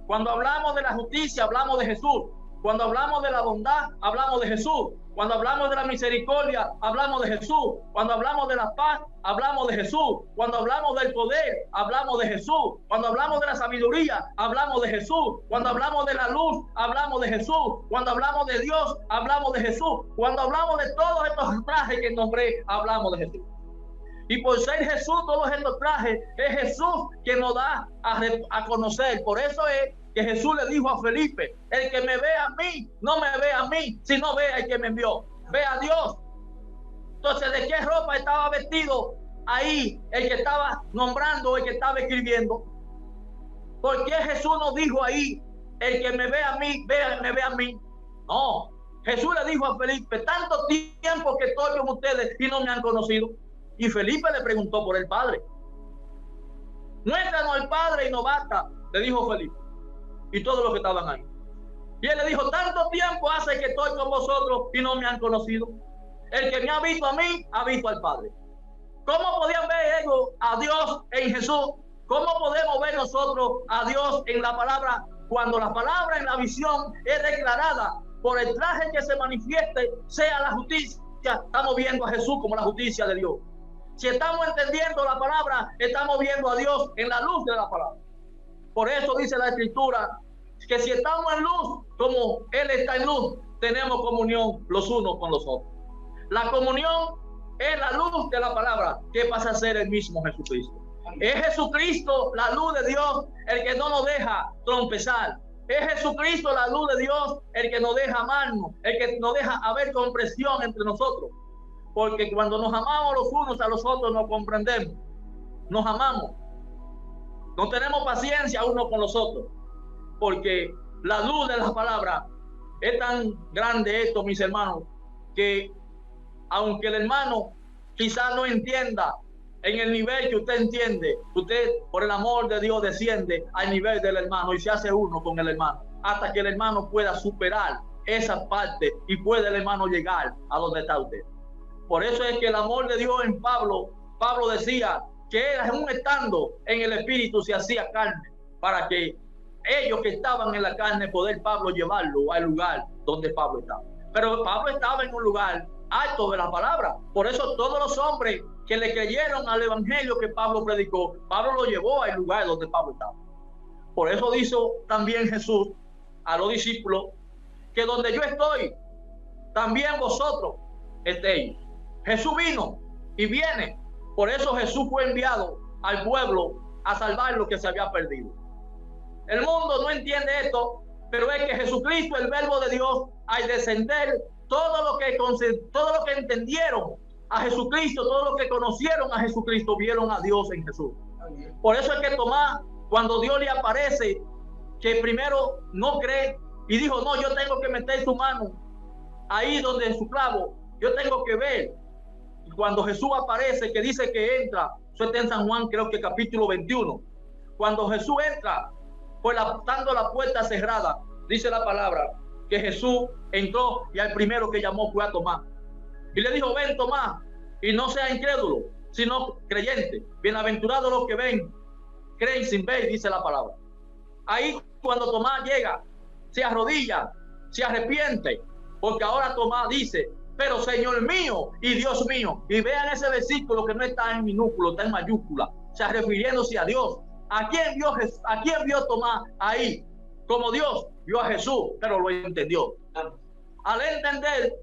Cuando hablamos de la justicia, hablamos de Jesús. Cuando hablamos de la bondad, hablamos de Jesús. Cuando hablamos de la misericordia, hablamos de Jesús. Cuando hablamos de la paz, hablamos de Jesús. Cuando hablamos del poder, hablamos de Jesús. Cuando hablamos de la sabiduría, hablamos de Jesús. Cuando hablamos de la luz, hablamos de Jesús. Cuando hablamos de Dios, hablamos de Jesús. Cuando hablamos de todos estos trajes que nombré, hablamos de Jesús. Y por ser Jesús, todos estos trajes, es Jesús que nos da a conocer. Por eso es que Jesús le dijo a Felipe: el que me ve a mí, no me ve a mí, sino ve al que me envió, ve a Dios. Entonces, ¿de qué ropa estaba vestido ahí el que estaba nombrando, el que estaba escribiendo? ¿Por qué Jesús nos dijo ahí: el que me ve a mí, me ve a mí? No, Jesús le dijo a Felipe: tanto tiempo que estoy con ustedes y no me han conocido. Y Felipe le preguntó por el Padre. Muéstranos al Padre y nos basta, le dijo Felipe y todos los que estaban ahí. Y él le dijo: tanto tiempo hace que estoy con vosotros y no me han conocido. El que me ha visto a mí, ha visto al Padre. ¿Cómo podían ver ellos a Dios en Jesús? ¿Cómo podemos ver nosotros a Dios en la palabra, cuando la palabra en la visión es declarada por el traje que se manifieste, sea la justicia? Estamos viendo a Jesús como la justicia de Dios. Si estamos entendiendo la palabra, estamos viendo a Dios en la luz de la palabra. Por eso dice la Escritura que si estamos en luz, como Él está en luz, tenemos comunión los unos con los otros. La comunión es la luz de la palabra, que pasa a ser el mismo Jesucristo. Es Jesucristo, la luz de Dios, el que no nos deja trompezar. Es Jesucristo, la luz de Dios, el que nos deja amarnos, el que nos deja haber comprensión entre nosotros. Porque cuando nos amamos los unos a los otros, nos comprendemos, nos amamos, no tenemos paciencia unos con los otros, porque la luz de la palabra es tan grande esto, mis hermanos, que aunque el hermano quizás no entienda en el nivel que usted entiende, usted por el amor de Dios desciende al nivel del hermano y se hace uno con el hermano, hasta que el hermano pueda superar esa parte y puede el hermano llegar a donde está usted. Por eso es que el amor de Dios en Pablo decía que él aún estando en el espíritu se hacía carne para que ellos que estaban en la carne poder Pablo llevarlo al lugar donde Pablo estaba. Pero Pablo estaba en un lugar alto de la palabra. Por eso todos los hombres que le creyeron al evangelio que Pablo predicó, Pablo lo llevó al lugar donde Pablo estaba. Por eso dijo también Jesús a los discípulos que donde yo estoy, también vosotros estéis. Jesús vino y viene. Por eso Jesús fue enviado al pueblo a salvar lo que se había perdido. El mundo no entiende esto, pero es que Jesucristo, el verbo de Dios, al descender, todo lo que entendieron a Jesucristo, todo lo que conocieron a Jesucristo, vieron a Dios en Jesús. Por eso es que Tomás, cuando Dios le aparece, que primero no cree y dijo, no, yo tengo que meter su mano ahí donde en su clavo, yo tengo que ver. Y cuando Jesús aparece, que dice que entra, eso está en San Juan, creo que capítulo 21. Cuando Jesús entra, pues estando la puerta cerrada, dice la palabra, que Jesús entró y al primero que llamó fue a Tomás. Y le dijo, ven Tomás, y no sea incrédulo, sino creyente. Bienaventurados los que ven, creen sin ver, dice la palabra. Ahí cuando Tomás llega, se arrodilla, se arrepiente, porque ahora Tomás dice, pero Señor mío y Dios mío. Y vean ese versículo que no está en minúsculo, está en mayúscula, o sea, refiriéndose a Dios. ¿A quién vio Tomás ahí? Como Dios vio a Jesús, pero lo entendió. Al entender,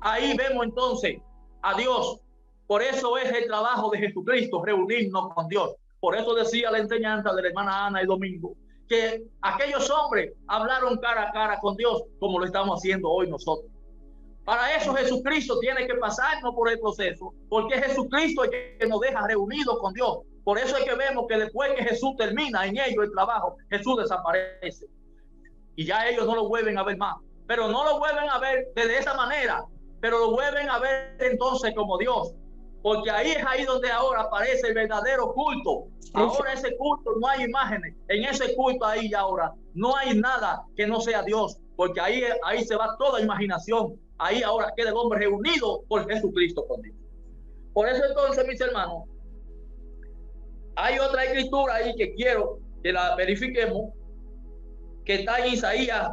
ahí vemos entonces a Dios. Por eso es el trabajo de Jesucristo, reunirnos con Dios. Por eso decía la enseñanza de la hermana Ana el domingo, que aquellos hombres hablaron cara a cara con Dios, como lo estamos haciendo hoy nosotros. Para eso Jesucristo tiene que pasarnos por el proceso, porque es Jesucristo el que nos deja reunidos con Dios. Por eso es que vemos que después que Jesús termina en ellos el trabajo, Jesús desaparece. Y ya ellos no lo vuelven a ver más. Pero no lo vuelven a ver de esa manera, pero lo vuelven a ver entonces como Dios. Porque ahí es ahí donde ahora aparece el verdadero culto. Ahora ese culto no hay imágenes. En ese culto ahí ahora no hay nada que no sea Dios. Porque ahí se va toda imaginación. Ahí ahora queda el hombre reunido por Jesucristo con Dios. Por eso entonces, mis hermanos, hay otra escritura ahí que quiero que la verifiquemos, que está en Isaías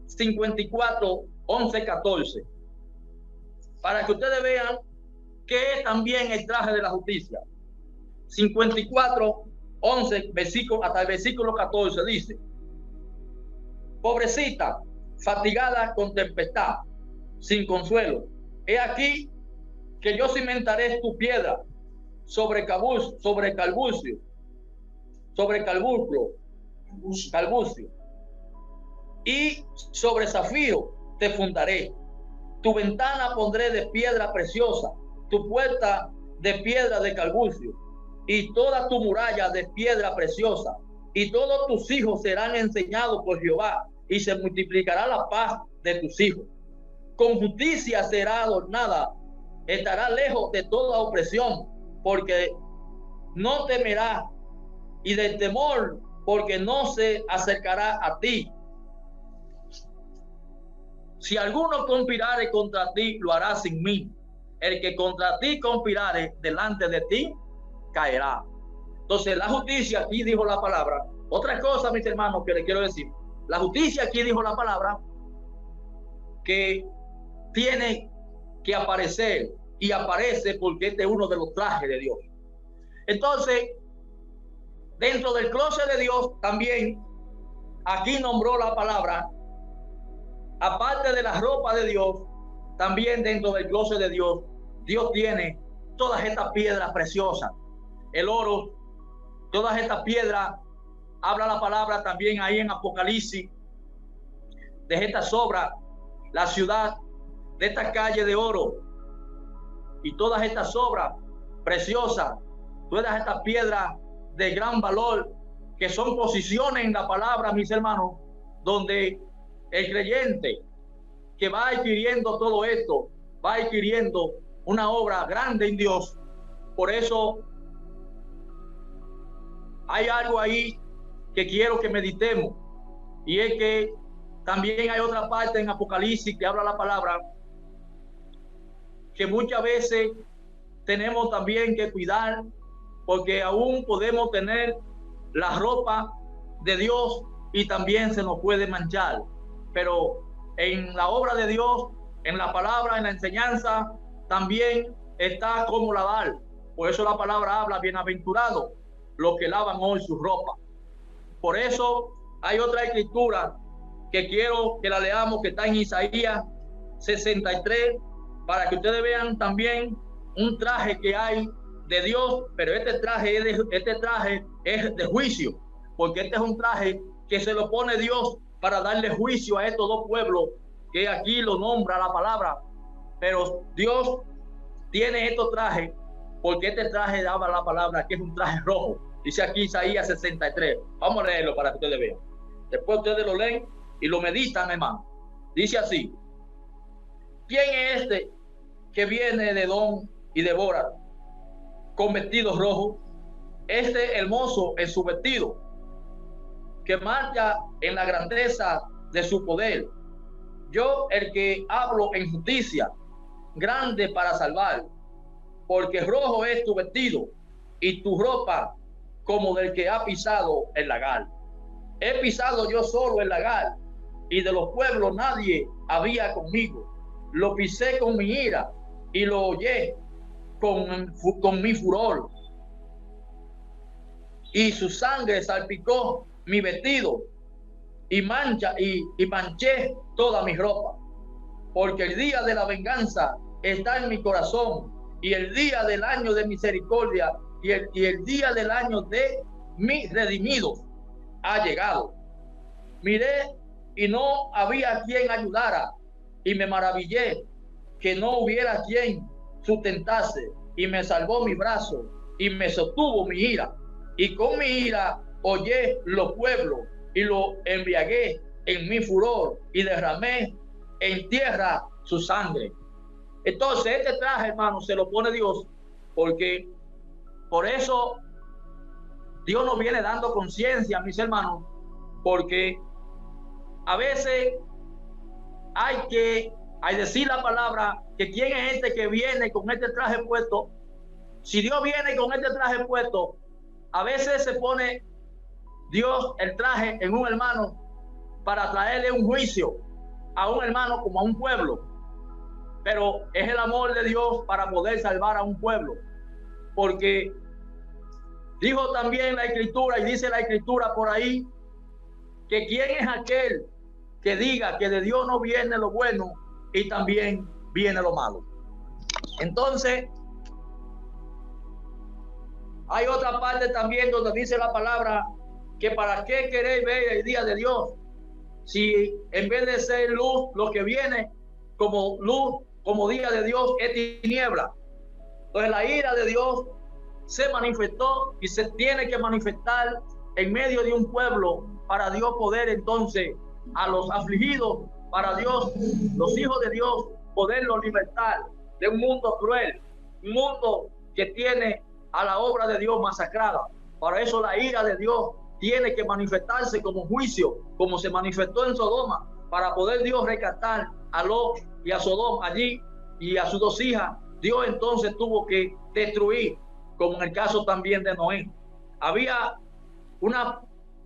54, 11, 14. Para que ustedes vean que es también el traje de la justicia. 54, 11, hasta el versículo 14 dice: pobrecita, fatigada con tempestad, sin consuelo, he aquí que yo cimentaré tu piedra sobre calbucio, y sobre zafiro te fundaré. Tu ventana pondré de piedra preciosa, tu puerta de piedra de calbucio, y toda tu muralla de piedra preciosa, y todos tus hijos serán enseñados por Jehová, y se multiplicará la paz de tus hijos. Con justicia será adornada, estará lejos de toda opresión, porque no temerá, y del temor, porque no se acercará a ti. Si alguno conspirare contra ti, lo hará sin mí. El que contra ti conspirare delante de ti, caerá. Entonces, la justicia, aquí dijo la palabra. Otra cosa, mis hermanos, que les quiero decir. La justicia, aquí dijo la palabra, que tiene que aparecer, y aparece porque este es uno de los trajes de Dios. Entonces, dentro del closet de Dios, también, aquí nombró la palabra, aparte de la ropa de Dios, también dentro del closet de Dios, Dios tiene todas estas piedras preciosas, el oro, todas estas piedras. Habla la palabra también ahí en Apocalipsis de estas obras, la ciudad de esta calle de oro, y todas estas obras preciosas, todas estas piedras de gran valor, que son posiciones en la palabra, mis hermanos, donde el creyente que va adquiriendo todo esto, va adquiriendo una obra grande en Dios. Por eso hay algo ahí que quiero que meditemos, y es que También hay otra parte en Apocalipsis que habla la palabra que muchas veces tenemos también que cuidar, porque aún podemos tener la ropa de Dios y también se nos puede manchar. Pero en la obra de Dios, en la palabra, en la enseñanza, también está cómo lavar. Por eso la palabra habla, bienaventurado los que lavan hoy su ropa. Por eso hay otra escritura que quiero que la leamos, que está en Isaías 63, para que ustedes vean también un traje que hay de Dios, pero este traje es de juicio, porque este es un traje que se lo pone Dios para darle juicio a estos dos pueblos que aquí lo nombra la palabra. Pero Dios tiene estos trajes porque este traje daba la palabra que es un traje rojo. Dice aquí Isaías 63. Vamos a leerlo para que ustedes vean. Después ustedes lo leen y lo meditan, hermano. Dice así: ¿quién es este que viene de Edom y de Bora con vestidos rojos? Este hermoso en su vestido, que marcha en la grandeza de su poder. Yo, el que hablo en justicia, grande para salvar, porque rojo es tu vestido y tu ropa como del que ha pisado el lagar. He pisado yo solo el lagar, y de los pueblos nadie había conmigo. Lo pisé con mi ira y lo hollé con mi furor, y su sangre salpicó mi vestido y manché toda mi ropa, porque el día de la venganza está en mi corazón, y el día del año de misericordia y el día del año de mis redimidos ha llegado. Miré y no había quien ayudara, y me maravillé que no hubiera quien sustentase, y me salvó mi brazo y me sostuvo mi ira, y con mi ira hollé los pueblos y lo embriagué en mi furor y derramé en tierra su sangre. Entonces este traje, hermano, se lo pone Dios, porque por eso Dios nos viene dando conciencia, mis hermanos, porque a veces hay decir la palabra que quién es este que viene con este traje puesto. Si Dios viene con este traje puesto, a veces se pone Dios el traje en un hermano para traerle un juicio a un hermano como a un pueblo. Pero es el amor de Dios para poder salvar a un pueblo, porque dijo también la escritura, y dice la escritura por ahí, que quién es aquel que diga que de Dios no viene lo bueno y también viene lo malo. Entonces hay otra parte también donde dice la palabra que para qué queréis ver el día de Dios, si en vez de ser luz, lo que viene como luz, como día de Dios, es tiniebla. Entonces la ira de Dios se manifestó y se tiene que manifestar en medio de un pueblo para Dios poder entonces a los afligidos, para Dios, los hijos de Dios, poderlos libertar de un mundo cruel, un mundo que tiene a la obra de Dios masacrada. Para eso la ira de Dios tiene que manifestarse como juicio, como se manifestó en Sodoma, para poder Dios rescatar a Lot y a Sodoma allí y a sus dos hijas. Dios entonces tuvo que destruir, como en el caso también de Noé. Había una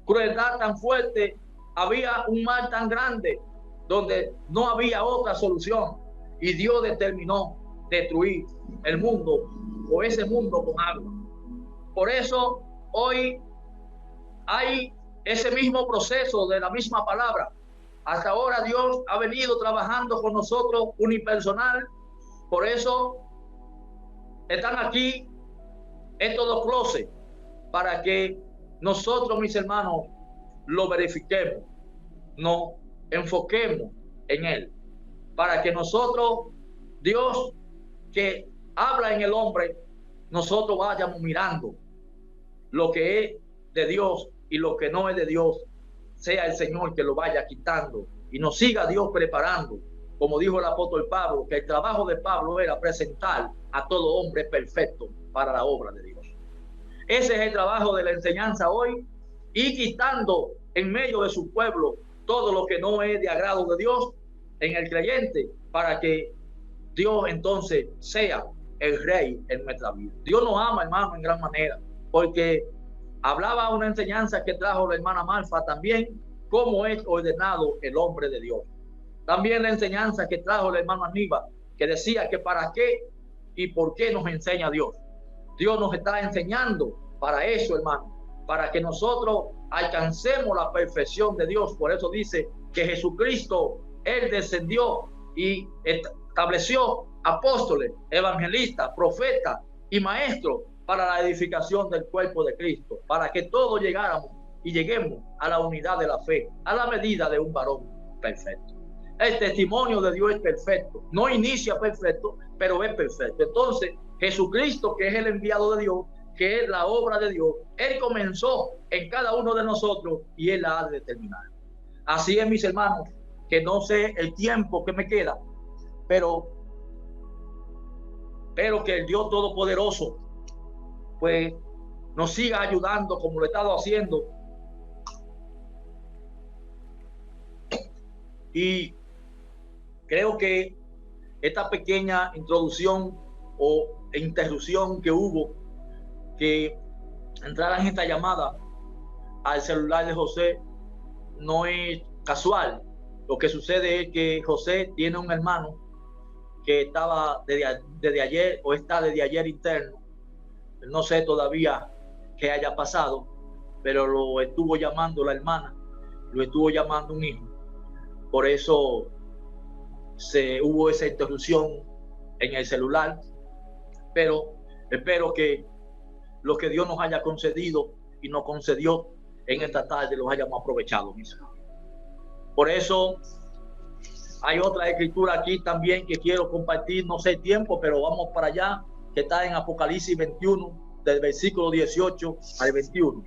crueldad tan fuerte, había un mal tan grande, donde no había otra solución, y Dios determinó destruir el mundo, o ese mundo, con agua. Por eso hoy hay ese mismo proceso de la misma palabra. Hasta ahora Dios ha venido trabajando con nosotros unipersonal. Por eso están aquí estos dos closets, para que nosotros, mis hermanos, lo verifiquemos, nos enfoquemos en él, para que nosotros, Dios que habla en el hombre, nosotros vayamos mirando lo que es de Dios y lo que no es de Dios, sea el Señor que lo vaya quitando y nos siga Dios preparando. Como dijo el apóstol Pablo, que el trabajo de Pablo era presentar a todo hombre perfecto para la obra de Dios. Ese es el trabajo de la enseñanza hoy, y quitando en medio de su pueblo todo lo que no es de agrado de Dios en el creyente, para que Dios entonces sea el rey en nuestra vida. Dios nos ama, hermano, en gran manera, porque hablaba una enseñanza que trajo la hermana Marfa también, cómo es ordenado el hombre de Dios. También la enseñanza que trajo el hermano Aníbal, que decía que para qué y por qué nos enseña Dios. Dios nos está enseñando para eso, hermano, para que nosotros alcancemos la perfección de Dios. Por eso dice que Jesucristo, Él descendió y estableció apóstoles, evangelistas, profetas y maestros para la edificación del cuerpo de Cristo, para que todos llegáramos y lleguemos a la unidad de la fe, a la medida de un varón perfecto. El testimonio de Dios es perfecto, no inicia perfecto, pero es perfecto. Entonces, Jesucristo, que es el enviado de Dios, que es la obra de Dios, Él comenzó en cada uno de nosotros y Él la ha de terminar. Así es, mis hermanos, que no sé el tiempo que me queda, pero que el Dios Todopoderoso pues nos siga ayudando como lo he estado haciendo. Y creo que esta pequeña introducción o interrupción que hubo, que entraran esta llamada al celular de José, no es casual. Lo que sucede es que José tiene un hermano que estaba desde ayer o está desde ayer interno. No sé todavía qué haya pasado, pero lo estuvo llamando la hermana, lo estuvo llamando un hijo. Por eso hubo esa interrupción en el celular. Pero espero que lo que Dios nos haya concedido y nos concedió en esta tarde los hayamos aprovechado, mis hermanos. Por eso hay otra escritura aquí también que quiero compartir, no sé el tiempo, pero vamos para allá, que está en Apocalipsis 21, del versículo 18 al 21.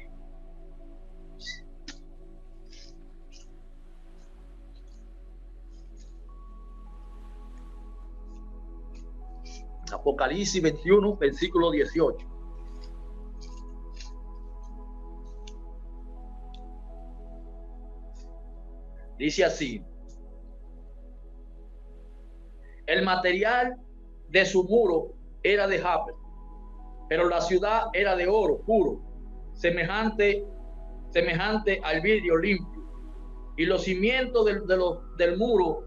Apocalipsis 21, versículo 18. Dice así: el material de su muro era de jaspe, pero la ciudad era de oro puro, semejante al vidrio limpio. Y los cimientos del muro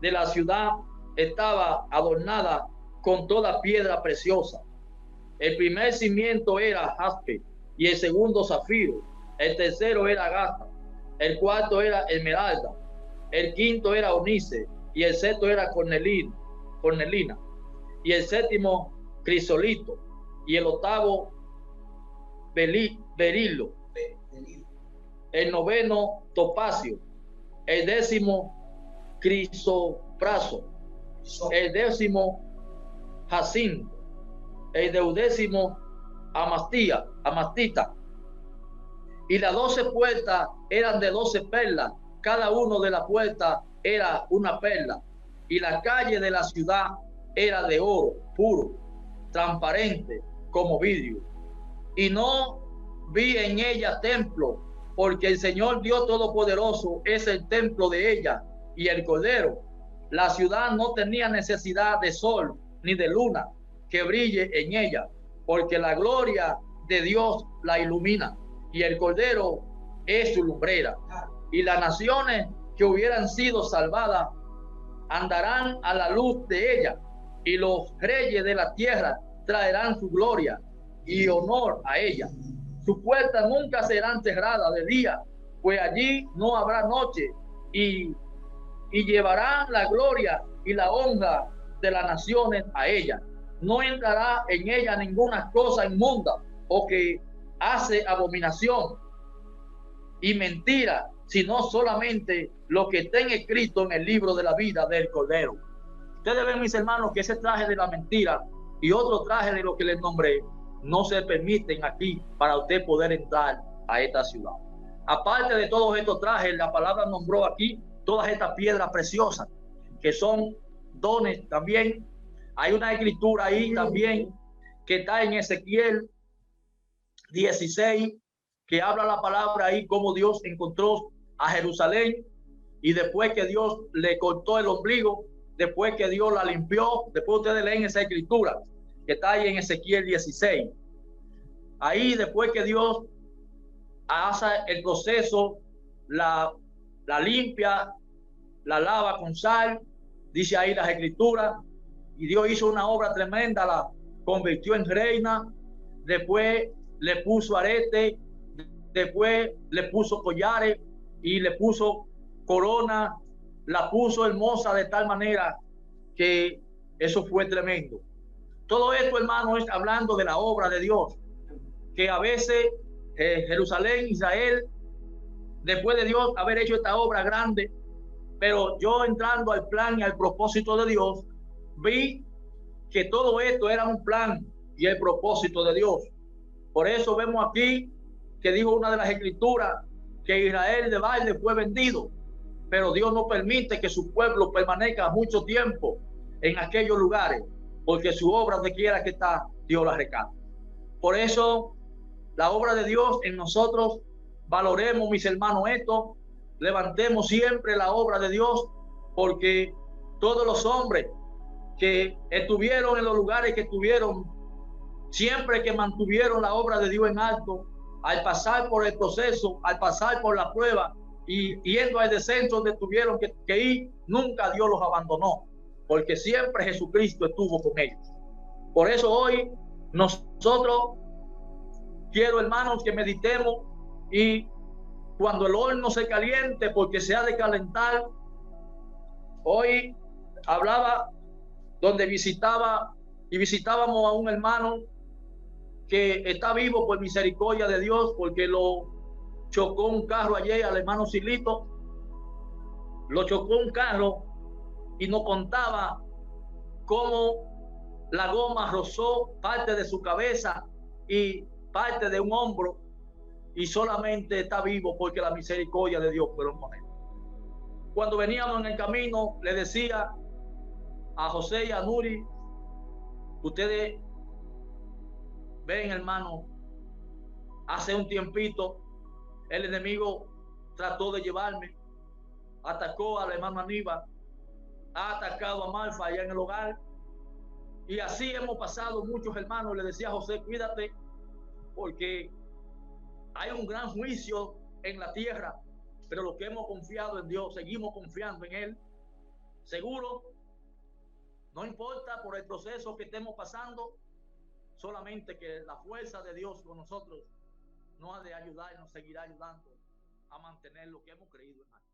de la ciudad estaba adornada con toda piedra preciosa. El primer cimiento era jaspe, y el segundo zafiro, el tercero era agata, el cuarto era esmeralda, el quinto era onice, y el sexto era cornelina, y el séptimo crisolito, y el octavo berilo, el noveno topacio, el décimo crisopraso, el décimo jacinto, el duodécimo amastita. Y las 12 puertas eran de 12 perlas, cada uno de las puertas era una perla. Y la calle de la ciudad era de oro puro, transparente como vidrio. Y no vi en ella templo, porque el Señor Dios Todopoderoso es el templo de ella y el Cordero. La ciudad no tenía necesidad de sol ni de luna que brille en ella, porque la gloria de Dios la ilumina y el Cordero es su lumbrera. Y las naciones que hubieran sido salvadas andarán a la luz de ella, y los reyes de la tierra traerán su gloria y honor a ella. Sus puertas nunca serán cerradas de día, pues allí no habrá noche, y llevarán la gloria y la honra de las naciones a ella. No entrará en ella ninguna cosa inmunda o que hace abominación y mentira, sino solamente lo que está escrito en el libro de la vida del Cordero. Ustedes ven, mis hermanos, que ese traje de la mentira y otro traje de lo que les nombré no se permiten aquí para usted poder entrar a esta ciudad. Aparte de todos estos trajes, la palabra nombró aquí todas estas piedras preciosas que son dones también. Hay una escritura ahí también que está en Ezequiel 16, que habla la palabra ahí como Dios encontró a Jerusalén y después que Dios le cortó el ombligo, después que Dios la limpió, después ustedes leen esa escritura que está ahí en Ezequiel 16. Ahí después que Dios hace el proceso, la limpia, la lava con sal, dice ahí las escrituras, y Dios hizo una obra tremenda, la convirtió en reina, después le puso arete, después le puso collares y le puso corona, la puso hermosa de tal manera que eso fue tremendo. Todo esto, hermano, es hablando de la obra de Dios, que a veces Jerusalén, Israel, después de Dios haber hecho esta obra grande, pero yo entrando al plan y al propósito de Dios, vi que todo esto era un plan y el propósito de Dios. Por eso vemos aquí que dijo una de las escrituras que Israel de balde fue vendido, pero Dios no permite que su pueblo permanezca mucho tiempo en aquellos lugares, porque su obra donde quiera que está, Dios la rescata. Por eso la obra de Dios en nosotros, valoremos, mis hermanos, esto, levantemos siempre la obra de Dios, porque todos los hombres que estuvieron en los lugares que estuvieron, siempre que mantuvieron la obra de Dios en alto, al pasar por el proceso, al pasar por la prueba y yendo al descenso donde tuvieron que ir, nunca Dios los abandonó, porque siempre Jesucristo estuvo con ellos. Por eso hoy nosotros quiero, hermanos, que meditemos, y cuando el horno se caliente, porque se ha de calentar. Hoy hablaba donde visitábamos a un hermano que está vivo por misericordia de Dios, porque lo chocó un carro ayer al hermano Silito, lo chocó un carro y nos contaba cómo la goma rozó parte de su cabeza y parte de un hombro, y solamente está vivo porque la misericordia de Dios fueron con él. Cuando veníamos en el camino, le decía a José y a Nuri, ustedes ven, hermano, hace un tiempito el enemigo trató de llevarme, atacó al hermano Aníbal, ha atacado a Marfa allá en el hogar, y así hemos pasado muchos hermanos. Le decía a José, cuídate, porque hay un gran juicio en la tierra, pero los que hemos confiado en Dios, seguimos confiando en Él, seguro, no importa por el proceso que estemos pasando, solamente que la fuerza de Dios con nosotros nos ha de ayudar y nos seguirá ayudando a mantener lo que hemos creído en Él.